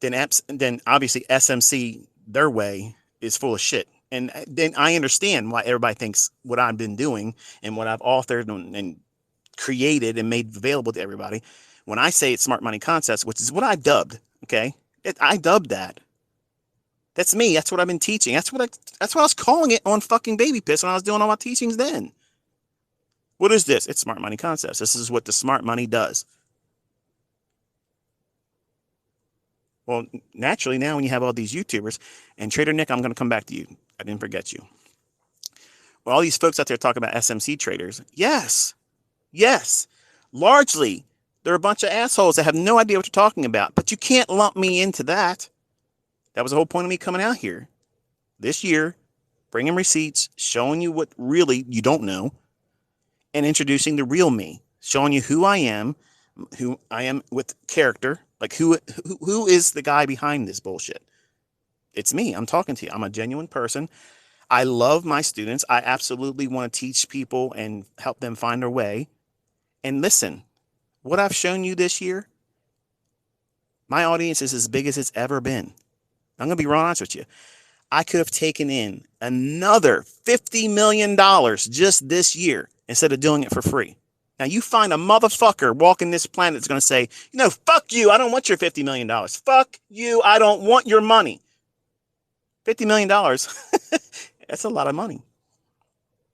then obviously SMC, their way, is full of shit. And then I understand why everybody thinks what I've been doing and what I've authored and created and made available to everybody. When I say it's smart money concepts, which is what I dubbed, okay? I dubbed that. That's me. That's what I've been teaching. That's what I was calling it on fucking Baby Piss when I was doing all my teachings then. What is this? It's smart money concepts. This is what the smart money does. Well, naturally, now when you have all these YouTubers, and Trader Nick, I'm going to come back to you. I didn't forget you. Well, all these folks out there talking about SMC traders. Yes. Largely, they're a bunch of assholes that have no idea what they're talking about. But you can't lump me into that. That was the whole point of me coming out here this year, bringing receipts, showing you what really you don't know, and introducing the real me, showing you who I am with character. Like who is the guy behind this bullshit? It's me. I'm talking to you. I'm a genuine person. I love my students. I absolutely want to teach people and help them find their way. And listen, what I've shown you this year, my audience is as big as it's ever been. I'm going to be real honest with you. I could have taken in another $50 million just this year instead of doing it for free. Now, you find a motherfucker walking this planet that's going to say, fuck you. I don't want your $50 million. Fuck you. I don't want your money. $50 million. That's a lot of money.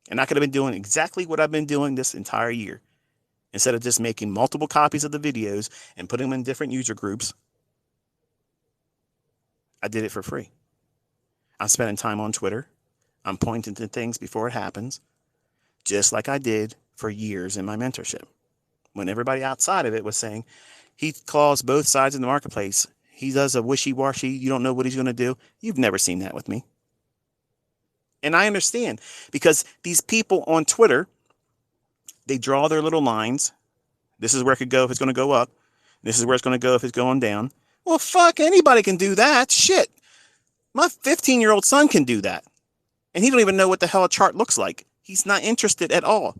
And I could have been doing exactly what I've been doing this entire year. Instead of just making multiple copies of the videos and putting them in different user groups, I did it for free. I'm spending time on Twitter. I'm pointing to things before it happens, just like I did for years in my mentorship. When everybody outside of it was saying, he calls both sides in the marketplace. He does a wishy-washy. You don't know what he's going to do. You've never seen that with me. And I understand, because these people on Twitter, they draw their little lines. This is where it could go if it's going to go up. This is where it's going to go if it's going down. Well, fuck, anybody can do that. Shit. My 15-year-old son can do that. And he don't even know what the hell a chart looks like. He's not interested at all.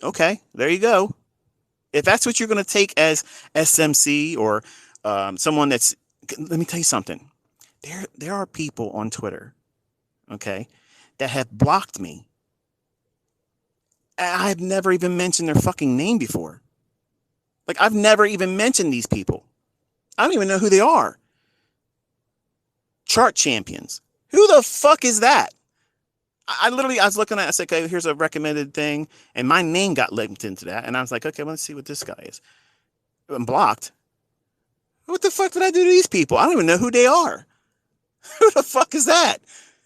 Okay, there you go. If that's what you're going to take as SMC or someone that's... Let me tell you something. There are people on Twitter, okay, that have blocked me. I've never even mentioned their fucking name before. Like, I've never even mentioned these people. I don't even know who they are. Chart champions. Who the fuck is that? I was looking at it, I said, okay, here's a recommended thing. And my name got linked into that. And I was like, okay, let's see what this guy is. I'm blocked. What the fuck did I do to these people? I don't even know who they are. Who the fuck is that?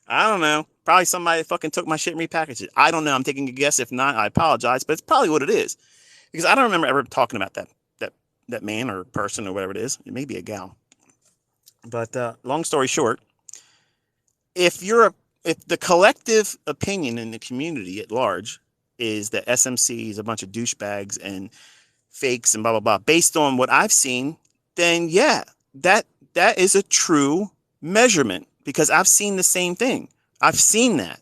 I don't know. Probably somebody fucking took my shit and repackaged it. I don't know. I'm taking a guess. If not, I apologize. But it's probably what it is. Because I don't remember ever talking about that that man or person or whatever it is. It may be a gal. But long story short, if you're a, if the collective opinion in the community at large is that SMC is a bunch of douchebags and fakes and blah blah blah, based on what I've seen, then yeah, that is a true measurement because I've seen the same thing. I've seen that.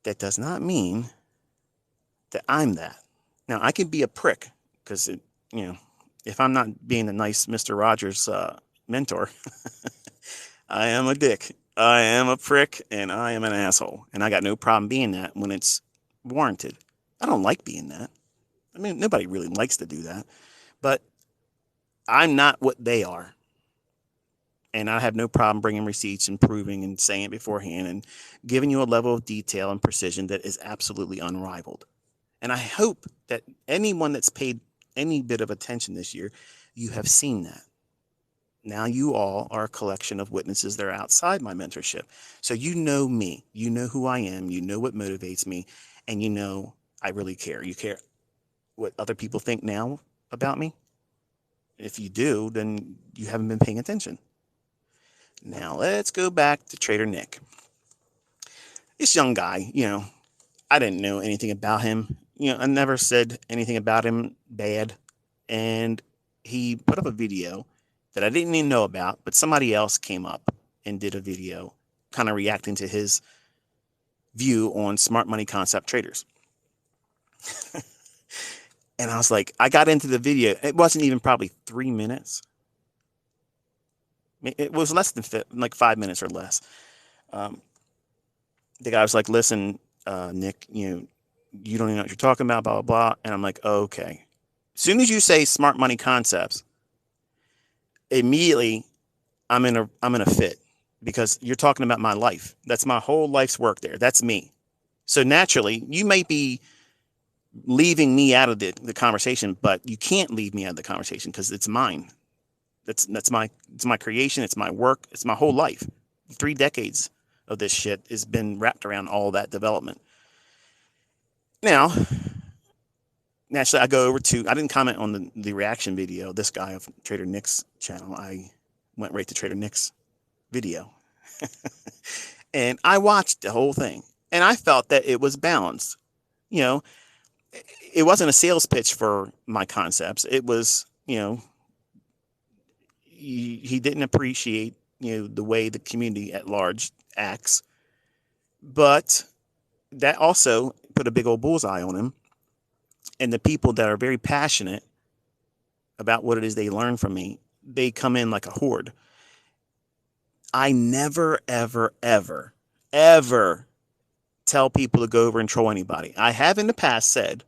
That does not mean that I'm that. Now I can be a prick because if I'm not being a nice Mr. Rogers mentor, I am a dick. I am a prick and I am an asshole. And I got no problem being that when it's warranted. I don't like being that. I mean, nobody really likes to do that. But I'm not what they are. And I have no problem bringing receipts and proving and saying it beforehand and giving you a level of detail and precision that is absolutely unrivaled. And I hope that anyone that's paid any bit of attention this year, you have seen that. Now you all are a collection of witnesses that are outside my mentorship. So you know me, you know who I am, you know what motivates me, and you know I really care. You care what other people think now about me? If you do, then you haven't been paying attention. Now let's go back to Trader Nick. This young guy, I didn't know anything about him. I never said anything about him bad. And he put up a video that I didn't even know about, but somebody else came up and did a video kind of reacting to his view on smart money concept traders. And I was like, I got into the video. It wasn't even probably 3 minutes. It was less than like 5 minutes or less. The guy was like, listen, Nick, you don't even know what you're talking about, blah, blah, blah. And I'm like, okay. As soon as you say smart money concepts, immediately I'm in a fit because you're talking about my life. That's my whole life's work there. That's me. So naturally, you may be leaving me out of the conversation, but you can't leave me out of the conversation because it's mine. It's my creation. It's my work. It's my whole life. 3 decades of this shit has been wrapped around all that development. Now, naturally, I didn't comment on the reaction video, this guy of Trader Nick's channel. I went right to Trader Nick's video. And I watched the whole thing. And I felt that it was balanced. It wasn't a sales pitch for my concepts. It was, he didn't appreciate, the way the community at large acts. But that also put a big old bullseye on him. And the people that are very passionate about what it is they learn from me, they come in like a horde. I never, ever, ever, ever tell people to go over and troll anybody. I have in the past said,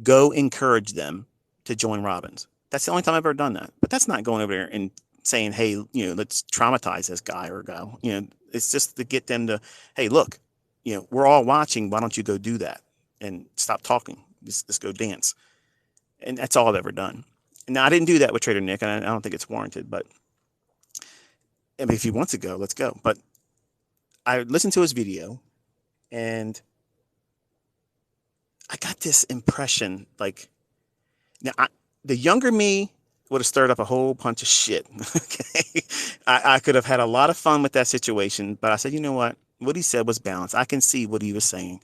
go encourage them to join Robbins. That's the only time I've ever done that. But that's not going over there and saying, hey, let's traumatize this guy or girl. It's just to get them to, hey, look, we're all watching. Why don't you go do that and stop talking? Just go dance. And that's all I've ever done. Now, I didn't do that with Trader Nick, and I don't think it's warranted. But I mean, if he wants to go, let's go. But I listened to his video, and I got this impression, like, now, the younger me would have stirred up a whole bunch of shit. Okay, I could have had a lot of fun with that situation, but I said, you know what? What he said was balanced. I can see what he was saying.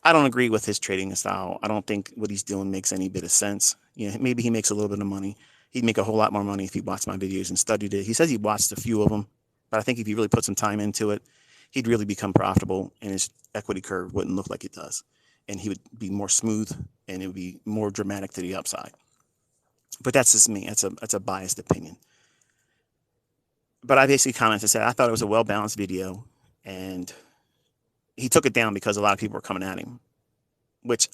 I don't agree with his trading style. I don't think what he's doing makes any bit of sense. Maybe he makes a little bit of money. He'd make a whole lot more money if he watched my videos and studied it. He says he watched a few of them, but I think if he really put some time into it, he'd really become profitable and his equity curve wouldn't look like it does. And he would be more smooth and it would be more dramatic to the upside. But that's just me. That's a biased opinion. But I basically commented and said, I thought it was a well-balanced video. And he took it down because a lot of people were coming at him, which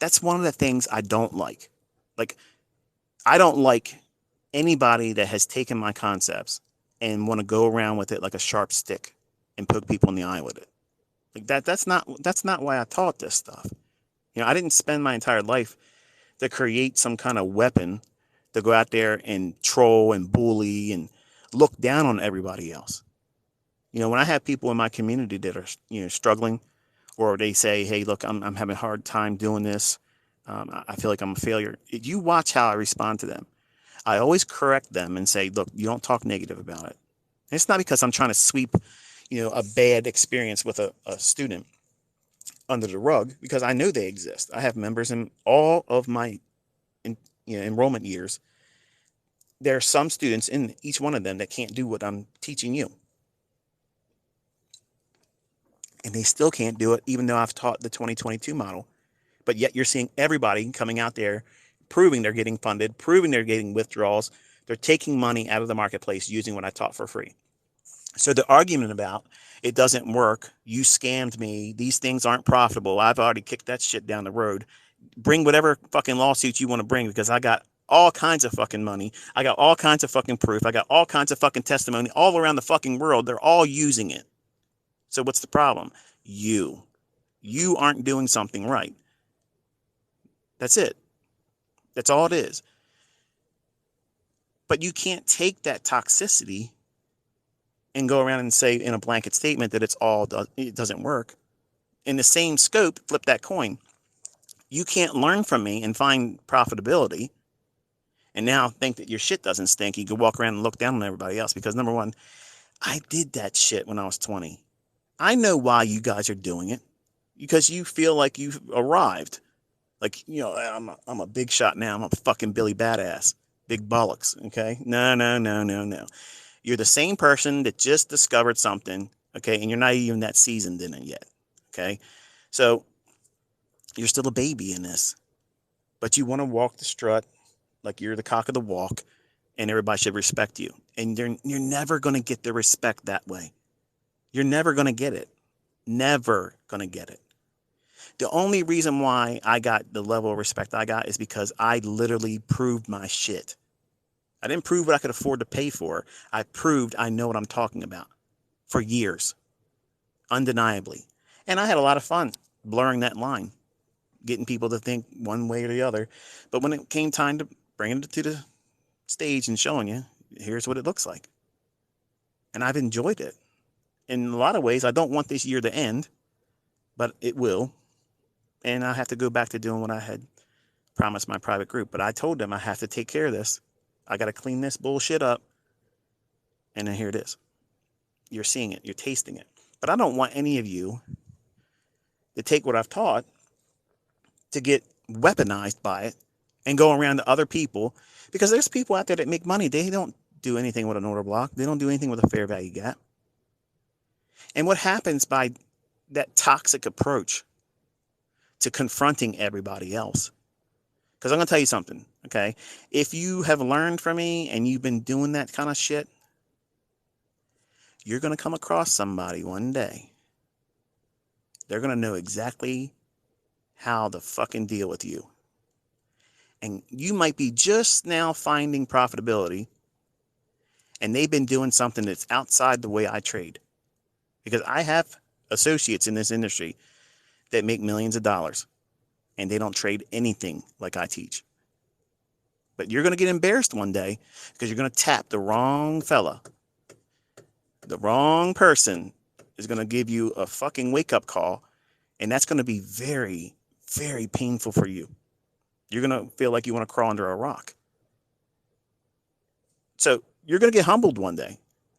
That's one of the things I don't like. Like, I don't like anybody that has taken my concepts and want to go around with it like a sharp stick and poke people in the eye with it. Like that's not why I taught this stuff. I didn't spend my entire life to create some kind of weapon to go out there and troll and bully and look down on everybody else. When I have people in my community that are, struggling, or they say, hey, look, I'm having a hard time doing this. I feel like I'm a failure. You watch how I respond to them. I always correct them and say, look, you don't talk negative about it. And it's not because I'm trying to sweep, a bad experience with a student under the rug, because I know they exist. I have members in all of my enrollment years. There are some students in each one of them that can't do what I'm teaching you. And they still can't do it, even though I've taught the 2022 model. But yet you're seeing everybody coming out there proving they're getting funded, proving they're getting withdrawals. They're taking money out of the marketplace using what I taught for free. So the argument about it doesn't work, you scammed me, these things aren't profitable, I've already kicked that shit down the road. Bring whatever fucking lawsuits you want to bring, because I got all kinds of fucking money. I got all kinds of fucking proof. I got all kinds of fucking testimony all around the fucking world. They're all using it. So what's the problem? You aren't doing something right. That's it. That's all it is. But you can't take that toxicity and go around and say in a blanket statement that it doesn't work. In the same scope, flip that coin. You can't learn from me and find profitability and now think that your shit doesn't stink. You can walk around and look down on everybody else, because number one, I did that shit when I was 20. I know why you guys are doing it, because you feel like you've arrived. Like, I'm a big shot now. I'm a fucking Billy Badass. Big bollocks, okay? No, no, no, no, no. You're the same person that just discovered something, okay? And you're not even that seasoned in it yet, okay? So you're still a baby in this, but you want to walk the strut like you're the cock of the walk, and everybody should respect you. And you're never going to get the respect that way. You're never going to get it. Never going to get it. The only reason why I got the level of respect I got is because I literally proved my shit. I didn't prove what I could afford to pay for. I proved I know what I'm talking about for years, undeniably. And I had a lot of fun blurring that line, getting people to think one way or the other. But when it came time to bring it to the stage and showing you, here's what it looks like. And I've enjoyed it. In a lot of ways, I don't want this year to end, but it will. And I have to go back to doing what I had promised my private group. But I told them I have to take care of this. I got to clean this bullshit up. And then here it is. You're seeing it. You're tasting it. But I don't want any of you to take what I've taught to get weaponized by it and go around to other people. Because there's people out there that make money. They don't do anything with an order block. They don't do anything with a fair value gap. And what happens by that toxic approach to confronting everybody else? Because I'm going to tell you something, okay? If you have learned from me and you've been doing that kind of shit, you're going to come across somebody one day. They're going to know exactly how to fucking deal with you. And you might be just now finding profitability, and they've been doing something that's outside the way I trade. Because I have associates in this industry that make millions of dollars, and they don't trade anything like I teach. But you're going to get embarrassed one day because you're going to tap the wrong fella. The wrong person is going to give you a fucking wake-up call, and that's going to be very, very painful for you. You're going to feel like you want to crawl under a rock. So you're going to get humbled one day,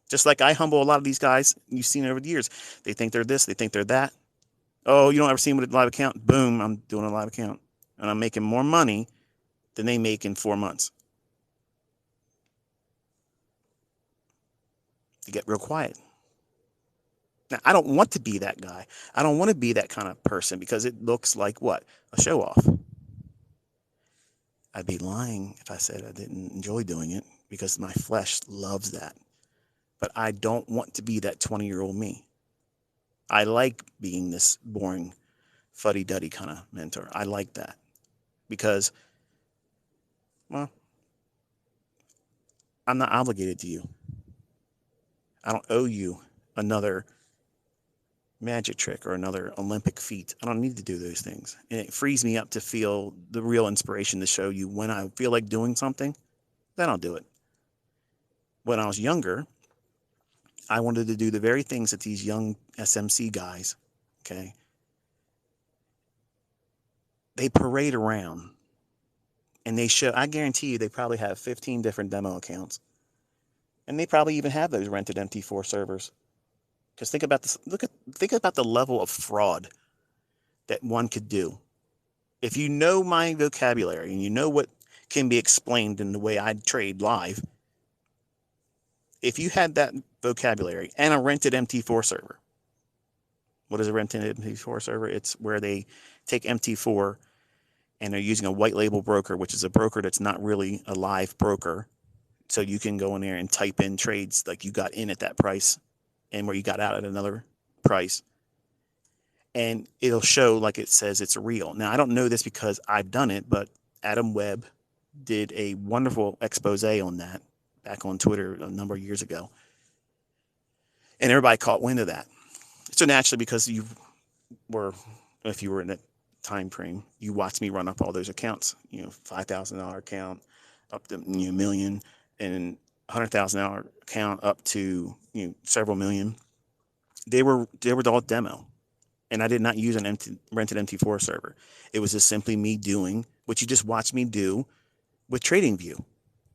just like I humble a lot of these guys you've seen over the years. They think they're this, they think they're that. Oh, you don't ever see them with a live account? Boom, I'm doing a live account. And I'm making more money than they make in 4 months. To get real quiet. Now, I don't want to be that guy. I don't want to be that kind of person, because it looks like what? A show off. I'd be lying if I said I didn't enjoy doing it, because my flesh loves that. But I don't want to be that 20-year-old me. I like being this boring, fuddy-duddy kind of mentor. I like that. because, well, I'm not obligated to you. I don't owe you another magic trick or another Olympic feat. I don't need to do those things. And it frees me up to feel the real inspiration to show you when I feel like doing something, then I'll do it. When I was younger, I wanted to do the very things that these young SMC guys, okay, they parade around and they show, I guarantee you, they probably have 15 different demo accounts. And they probably even have those rented MT4 servers. Because think about this, think about the level of fraud that one could do. If you know my vocabulary and you know what can be explained in the way I trade live, if you had that vocabulary and a rented MT4 server, what is a rented MT4 server? It's where they take MT4 and they're using a white label broker, which is a broker that's not really a live broker. So you can go in there and type in trades like you got in at that price and where you got out at another price. And it'll show like it says it's real. Now, I don't know this because I've done it, but Adam Webb did a wonderful expose on that back on Twitter a number of years ago. And everybody caught wind of that. So naturally, because you were, if you were in that time frame, you watched me run up all those accounts, $5,000 account up to million and $100,000 account up to several million. They were all demo. And I did not use an rented MT4 server. It was just simply me doing what you just watched me do with TradingView.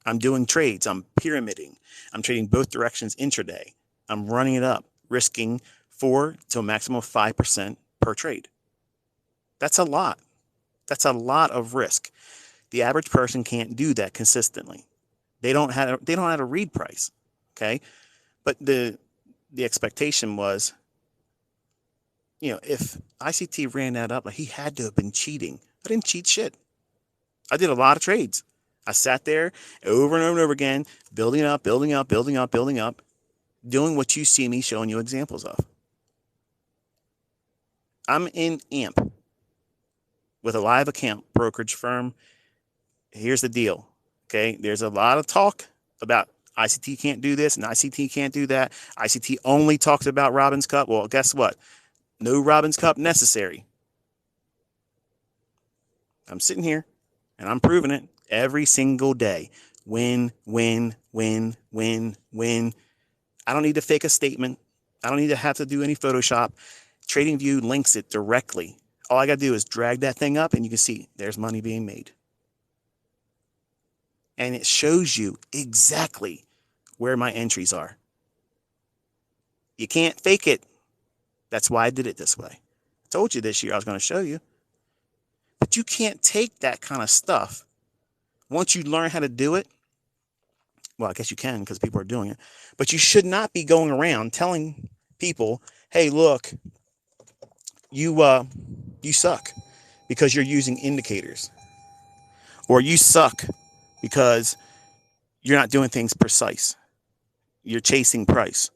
I'm doing trades. I'm pyramiding. I'm trading both directions intraday. I'm running it up, risking 4 to a maximum of 5% per trade. That's a lot. That's a lot of risk. The average person can't do that consistently. They don't have to read price. Okay. But the expectation was, if ICT ran that up, like he had to have been cheating. I didn't cheat shit. I did a lot of trades. I sat there over and over and over again, building up, building up, building up, building up, doing what you see me showing you examples of. I'm in AMP with a live account brokerage firm. Here's the deal. Okay. There's a lot of talk about ICT can't do this and ICT can't do that. ICT only talks about Robin's Cup. Well, guess what? No Robin's Cup necessary. I'm sitting here and I'm proving it every single day. Win, win, win, win, win. I don't need to fake a statement. I don't need to have to do any Photoshop. TradingView links it directly. All I got to do is drag that thing up and you can see there's money being made. And it shows you exactly where my entries are. You can't fake it. That's why I did it this way. I told you this year I was going to show you. But you can't take that kind of stuff. Once you learn how to do it, well, I guess you can because people are doing it. But you should not be going around telling people, hey, look, you suck because you're using indicators. Or you suck because you're not doing things precise. You're chasing price.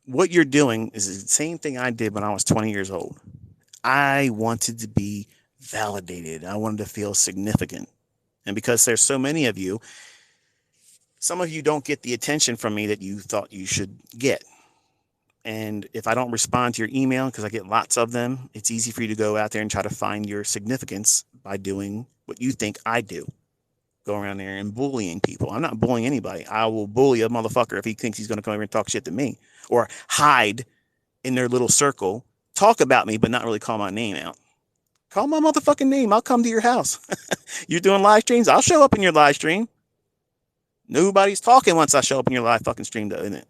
What you're doing is the same thing I did when I was 20 years old. I wanted to be validated. I wanted to feel significant. And because there's so many of you, some of you don't get the attention from me that you thought you should get. And if I don't respond to your email, because I get lots of them, it's easy for you to go out there and try to find your significance by doing what you think I do. Go around there and bullying people. I'm not bullying anybody. I will bully a motherfucker if he thinks he's going to come over and talk shit to me or hide in their little circle, talk about me, but not really call my name out. Call my motherfucking name. I'll come to your house. You're doing live streams. I'll show up in your live stream. Nobody's talking once I show up in your live fucking stream, though, isn't it?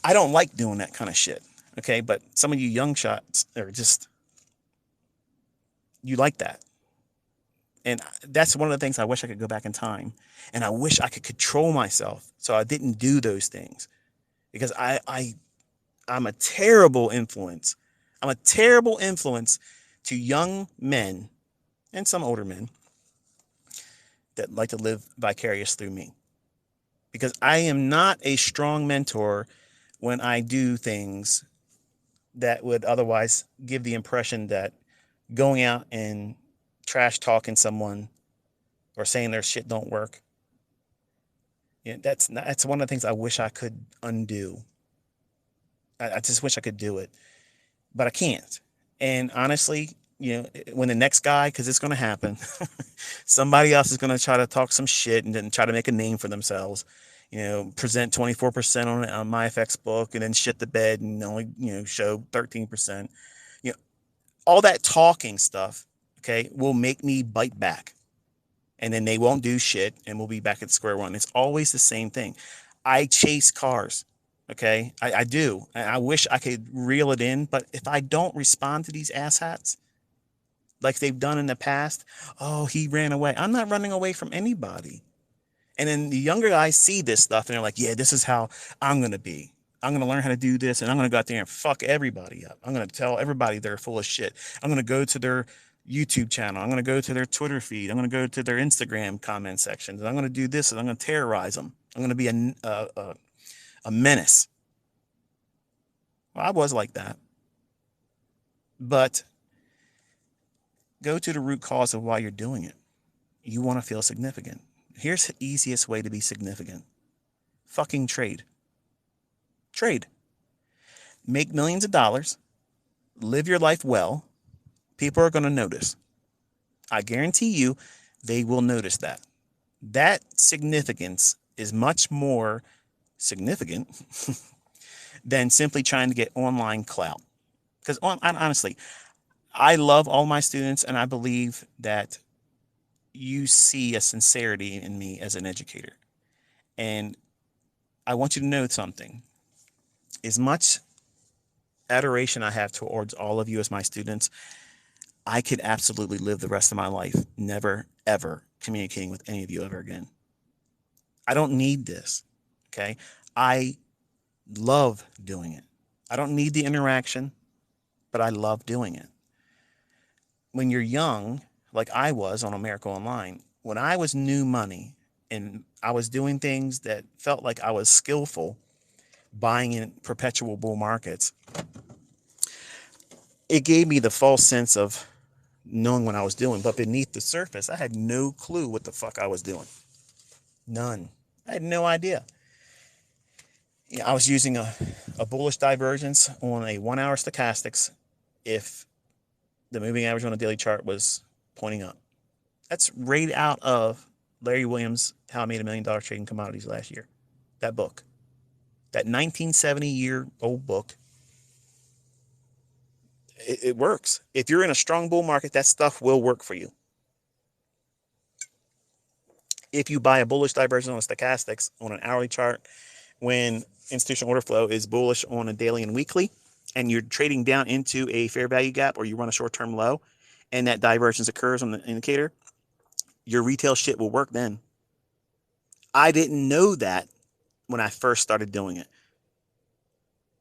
I don't like doing that kind of shit. Okay. But some of you young shots are just, you like that. And that's one of the things I wish I could go back in time. And I wish I could control myself so I didn't do those things. Because I'm a terrible influence. I'm a terrible influence to young men and some older men that like to live vicarious through me. Because I am not a strong mentor when I do things that would otherwise give the impression that going out and trash talking someone or saying their shit don't work. That's one of the things I wish I could undo. I just wish I could do it, but I can't. And honestly, when the next guy, because it's going to happen, somebody else is going to try to talk some shit and then try to make a name for themselves. Present 24% on my FX book and then shit the bed and only show 13%. You know, all that talking stuff, okay, will make me bite back, and then they won't do shit and we'll be back at square one. It's always the same thing. I chase cars. Okay. I do. I wish I could reel it in, but if I don't respond to these asshats like they've done in the past, oh, he ran away. I'm not running away from anybody. And then the younger guys see this stuff and they're like, yeah, this is how I'm going to be. I'm going to learn how to do this and I'm going to go out there and fuck everybody up. I'm going to tell everybody they're full of shit. I'm going to go to their YouTube channel. I'm going to go to their Twitter feed. I'm going to go to their Instagram comment sections. And I'm going to do this and I'm going to terrorize them. I'm going to be a menace. Well, I was like that. But go to the root cause of why you're doing it. You want to feel significant. Here's the easiest way to be significant. Fucking trade. Trade. Make millions of dollars. Live your life well. People are going to notice. I guarantee you they will notice that. That significance is much more significant than simply trying to get online clout. Because honestly, I love all my students and I believe that you see a sincerity in me as an educator. And I want you to know something. As much adoration I have towards all of you as my students, I could absolutely live the rest of my life never, ever communicating with any of you ever again. I don't need this. Okay. I love doing it. I don't need the interaction, but I love doing it. When you're young, like I was on America Online, when I was new money and I was doing things that felt like I was skillful, buying in perpetual bull markets, it gave me the false sense of knowing what I was doing. But beneath the surface, I had no clue what the fuck I was doing. None. I had no idea. I was using a bullish divergence on a 1 hour stochastics if the moving average on a daily chart was pointing up. That's right out of Larry Williams' How I Made $1 Million Trading Commodities last year. That book. That 1970-year-old book. It works. If you're in a strong bull market, that stuff will work for you. If you buy a bullish divergence on a stochastics on an hourly chart, when institutional order flow is bullish on a daily and weekly, and you're trading down into a fair value gap or you run a short-term low, and that divergence occurs on the indicator, your retail shit will work then. I didn't know that when I first started doing it.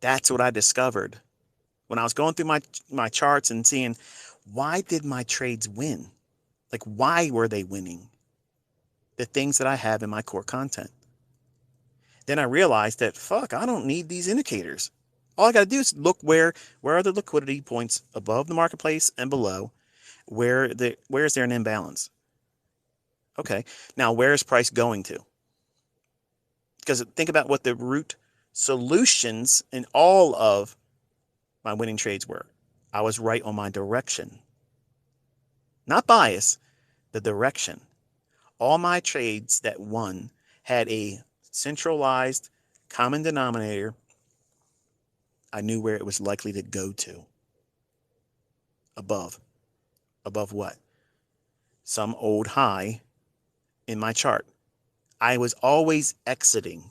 That's what I discovered when I was going through my charts and seeing, why did my trades win? Like, why were they winning? The things that I have in my core content. Then I realized that, fuck, I don't need these indicators. All I got to do is look where are the liquidity points above the marketplace and below. Where is there an imbalance? Okay, now where is price going to? Because think about what the root solutions in all of my winning trades were. I was right on my direction. Not bias, the direction. All my trades that won had a centralized common denominator. I knew where it was likely to go to. Above. Above what? Some old high in my chart. I was always exiting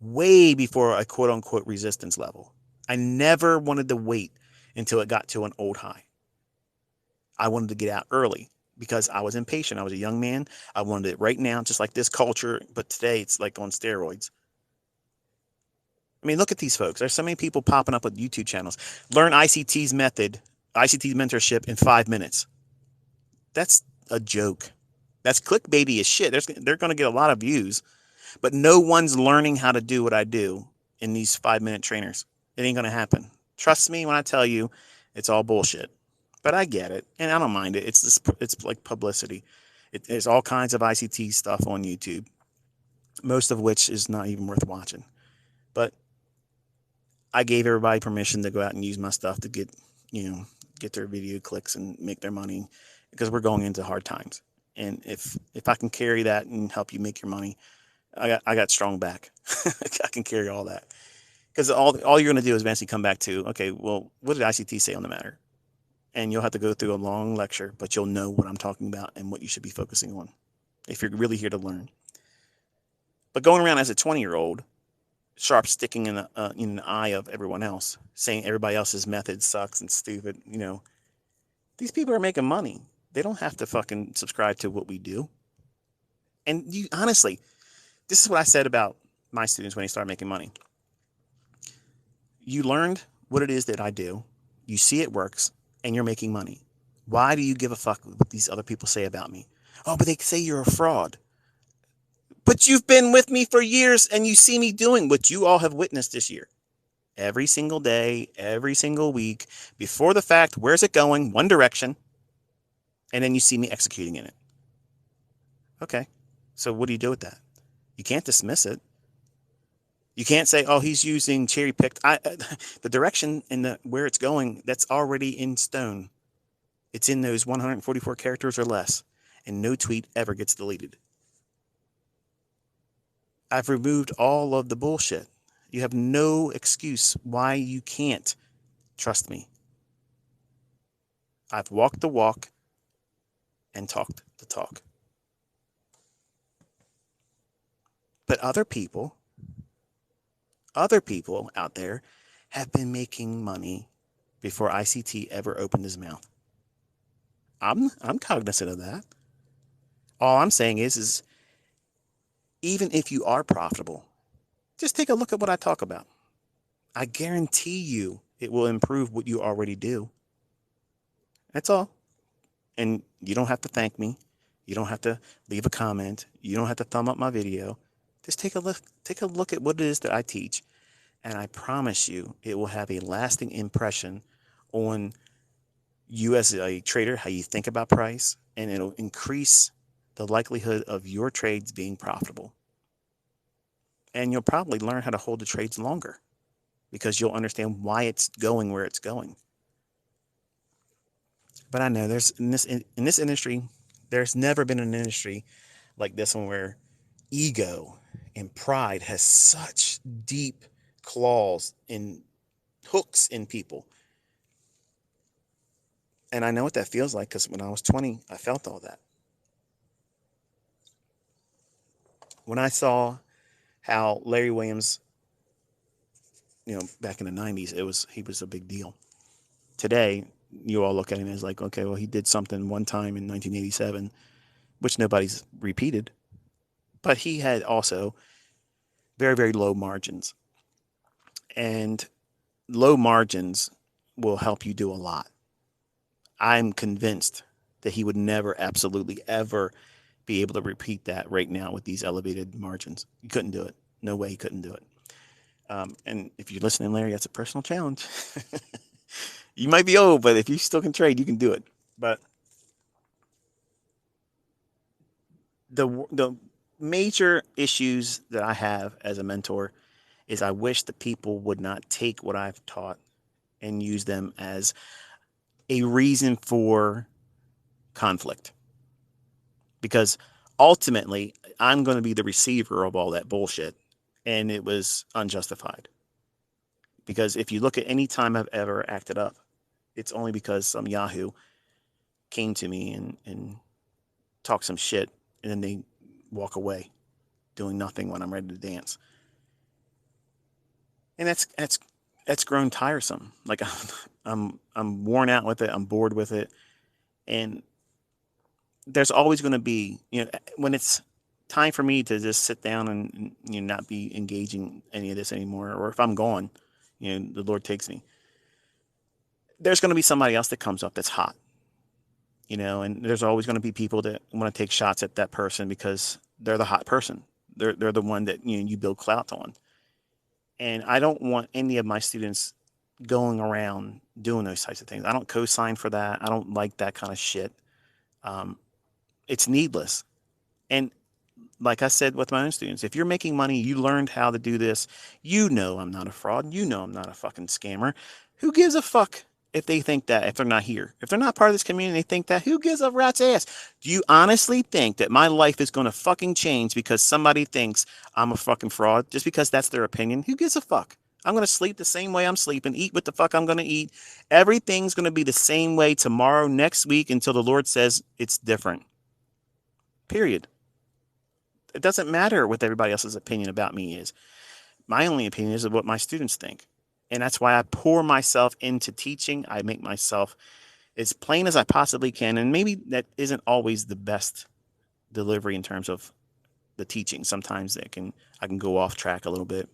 way before a quote unquote resistance level. I never wanted to wait until it got to an old high. I wanted to get out early because I was impatient. I was a young man. I wanted it right now, just like this culture. But today it's like on steroids. I mean, look at these folks. There's so many people popping up with YouTube channels. Learn ICT's method, ICT mentorship in 5 minutes. That's a joke. That's clickbaity as shit. They're going to get a lot of views, but no one's learning how to do what I do in these 5-minute trainers. It ain't going to happen. Trust me when I tell you, it's all bullshit. But I get it, and I don't mind it. It's like publicity. There's all kinds of ICT stuff on YouTube, most of which is not even worth watching. But I gave everybody permission to go out and use my stuff to you know, get their video clicks and make their money, because we're going into hard times. And if I can carry that and help you make your money, I got strong back. I can carry all that, because all you're going to do is eventually come back to, okay, well, what did ICT say on the matter? And you'll have to go through a long lecture, but you'll know what I'm talking about and what you should be focusing on if you're really here to learn. But going around as a 20-year-old, sharp sticking in the eye of everyone else, saying everybody else's method sucks and stupid, these people are making money. They don't have to fucking subscribe to what we do. And you honestly, this is what I said about my students when they start making money. You learned what it is that I do, you see it works, and you're making money. Why do you give a fuck what these other people say about me? Oh, but they say you're a fraud. But you've been with me for years and you see me doing what you all have witnessed this year. Every single day, every single week, before the fact, where's it going? One direction. And then you see me executing in it. Okay. So what do you do with that? You can't dismiss it. You can't say, oh, he's using cherry picked. The direction and where it's going, that's already in stone. It's in those 144 characters or less, and no tweet ever gets deleted. I've removed all of the bullshit. You have no excuse why you can't trust me. I've walked the walk and talked the talk. But other people out there have been making money before ICT ever opened his mouth. I'm cognizant of that. All I'm saying is even if you are profitable, just take a look at what I talk about. I guarantee you it will improve what you already do. That's all. And you don't have to thank me. You don't have to leave a comment. You don't have to thumb up my video. Just take a look at what it is that I teach, and I promise you it will have a lasting impression on you as a trader, how you think about price, and it'll increase the likelihood of your trades being profitable. And you'll probably learn how to hold the trades longer because you'll understand why it's going where it's going. But I know there's in this industry, there's never been an industry like this one where ego and pride has such deep claws and hooks in people. And I know what that feels like because when I was 20, I felt all that. When I saw how Larry Williams, back in the 90s, he was a big deal. Today, you all look at him as like, okay, well, he did something one time in 1987, which nobody's repeated. But he had also very, very low margins. And low margins will help you do a lot. I'm convinced that he would never, absolutely ever be able to repeat that right now with these elevated margins. He couldn't do it. No way he couldn't do it. And if you're listening, Larry, that's a personal challenge. You might be old, but if you still can trade, you can do it. But the major issues that I have as a mentor is I wish the people would not take what I've taught and use them as a reason for conflict. Because ultimately, I'm going to be the receiver of all that bullshit, and it was unjustified. Because if you look at any time I've ever acted up, it's only because some Yahoo came to me and talked some shit, and then they walk away doing nothing when I'm ready to dance. And that's grown tiresome. Like I'm worn out with it. I'm bored with it. And there's always going to be, when it's time for me to just sit down and not be engaging any of this anymore, or if I'm gone, the Lord takes me, there's going to be somebody else that comes up that's hot, and there's always going to be people that want to take shots at that person because they're the hot person. They're the one that you build clout on. And I don't want any of my students going around doing those types of things. I don't co-sign for that. I don't like that kind of shit. Um, it's needless. And like I said with my own students, if you're making money, you learned how to do this. You know I'm not a fraud. You know I'm not a fucking scammer. Who gives a fuck if they think that, if they're not here? If they're not part of this community, they think that, who gives a rat's ass? Do you honestly think that my life is going to fucking change because somebody thinks I'm a fucking fraud just because that's their opinion? Who gives a fuck? I'm going to sleep the same way I'm sleeping, eat what the fuck I'm going to eat. Everything's going to be the same way tomorrow, next week, until the Lord says it's different. Period. It doesn't matter what everybody else's opinion about me is. My only opinion is of what my students think. And that's why I pour myself into teaching. I make myself as plain as I possibly can. And maybe that isn't always the best delivery in terms of the teaching. Sometimes I can go off track a little bit,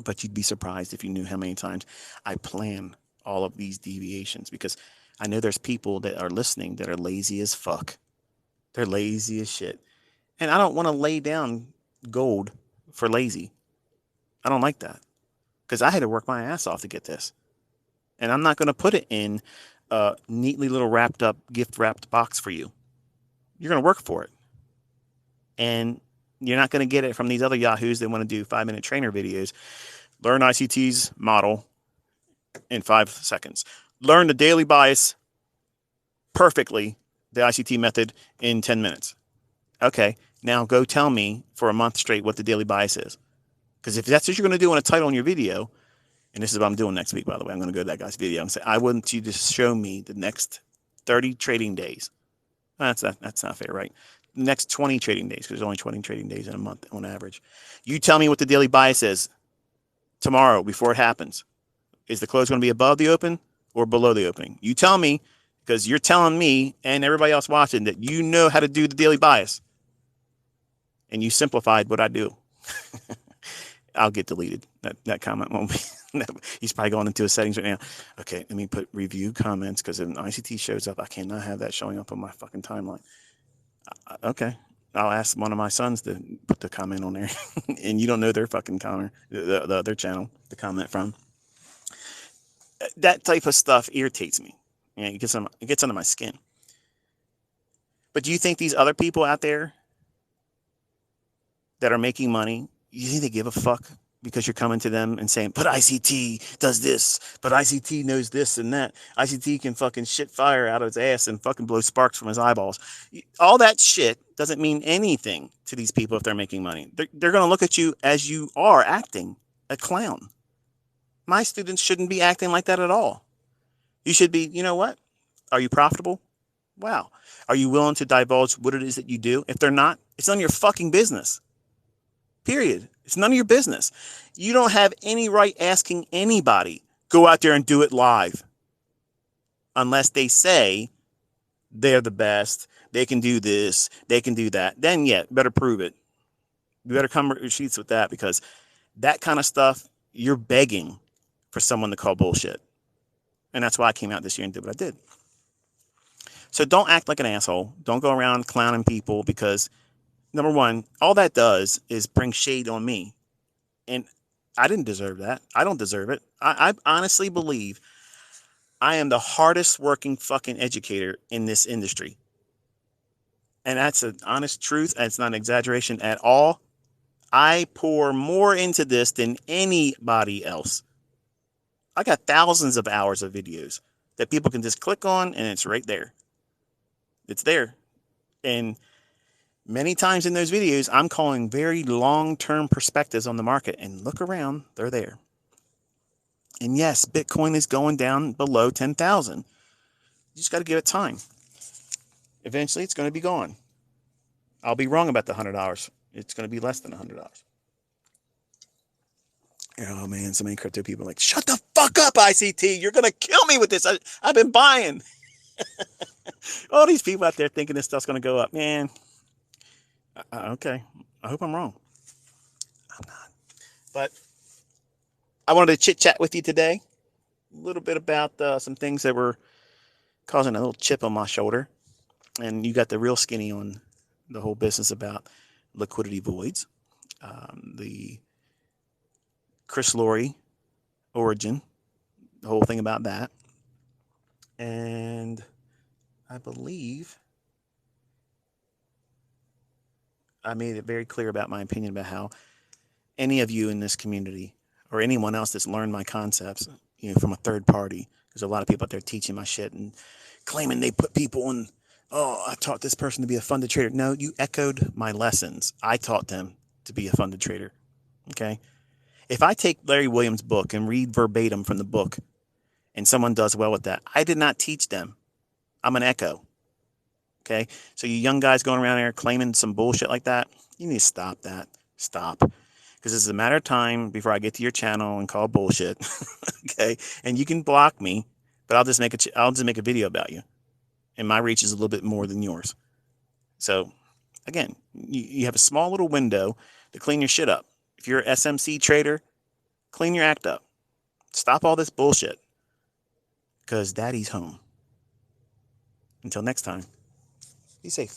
but you'd be surprised if you knew how many times I plan all of these deviations, because I know there's people that are listening that are lazy as fuck. They're lazy as shit. And I don't want to lay down gold for lazy. I don't like that, because I had to work my ass off to get this. And I'm not going to put it in a neatly little wrapped up, gift wrapped box for you. You're going to work for it. And you're not going to get it from these other yahoos that want to do 5-minute trainer videos. Learn ICT's model in 5 seconds. Learn the daily bias perfectly, the ICT method, in 10 minutes. Okay, now go tell me for a month straight what the daily bias is. Because if that's what you're going to do on a title on your video, and this is what I'm doing next week, by the way, I'm going to go to that guy's video and say, I want you to show me the next 30 trading days. That's not fair, right? The next 20 trading days, because there's only 20 trading days in a month on average. You tell me what the daily bias is tomorrow before it happens. Is the close going to be above the open or below the opening? You tell me, because you're telling me and everybody else watching that you know how to do the daily bias. And you simplified what I do. I'll get deleted. That comment won't be. He's probably going into his settings right now. Okay, let me put review comments, because if an ICT shows up, I cannot have that showing up on my fucking timeline. Okay, I'll ask one of my sons to put the comment on there, and you don't know their fucking comment, the other channel, the comment from. That type of stuff irritates me. It gets under my skin. But do you think these other people out there that are making money, you think they give a fuck because you're coming to them and saying, but ICT does this, but ICT knows this and that. ICT can fucking shit fire out of his ass and fucking blow sparks from his eyeballs. All that shit doesn't mean anything to these people if they're making money. They're going to look at you as you are acting, a clown. My students shouldn't be acting like that at all. You should be, you know what? Are you profitable? Wow. Are you willing to divulge what it is that you do? If they're not, it's none of your fucking business. Period. It's none of your business. You don't have any right asking anybody, go out there and do it live. Unless they say they're the best, they can do this, they can do that. Then, yeah, better prove it. You better come receipts with that, because that kind of stuff, you're begging for someone to call bullshit. And that's why I came out this year and did what I did. So don't act like an asshole. Don't go around clowning people, because number one, all that does is bring shade on me. And I didn't deserve that. I don't deserve it. I honestly believe I am the hardest working fucking educator in this industry. And that's an honest truth. It's not an exaggeration at all. I pour more into this than anybody else. I got thousands of hours of videos that people can just click on, and it's right there. It's there. And many times in those videos, I'm calling very long-term perspectives on the market. And look around, they're there. And yes, Bitcoin is going down below 10,000. You just got to give it time. Eventually, it's going to be gone. I'll be wrong about the $100. It's going to be less than $100. Oh, man, so many crypto people are like, shut the fuck up, ICT. You're going to kill me with this. I've been buying. All these people out there thinking this stuff's going to go up. Man, okay. I hope I'm wrong. I'm not. But I wanted to chit-chat with you today. A little bit about some things that were causing a little chip on my shoulder. And you got the real skinny on the whole business about liquidity voids. The Chris Laurie origin, the whole thing about that. And I believe I made it very clear about my opinion about how any of you in this community or anyone else that's learned my concepts, from a third party, there's a lot of people out there teaching my shit and claiming they put people in, oh, I taught this person to be a funded trader. No, you echoed my lessons. I taught them to be a funded trader. Okay. If I take Larry Williams' book and read verbatim from the book and someone does well with that, I did not teach them. I'm an echo. Okay. So you young guys going around there claiming some bullshit like that, you need to stop that. Stop. Because this is a matter of time before I get to your channel and call bullshit. Okay. And you can block me, but I'll just make a video about you. And my reach is a little bit more than yours. So again, you have a small little window to clean your shit up. If you're an SMC trader, clean your act up. Stop all this bullshit. Because daddy's home. Until next time, be safe.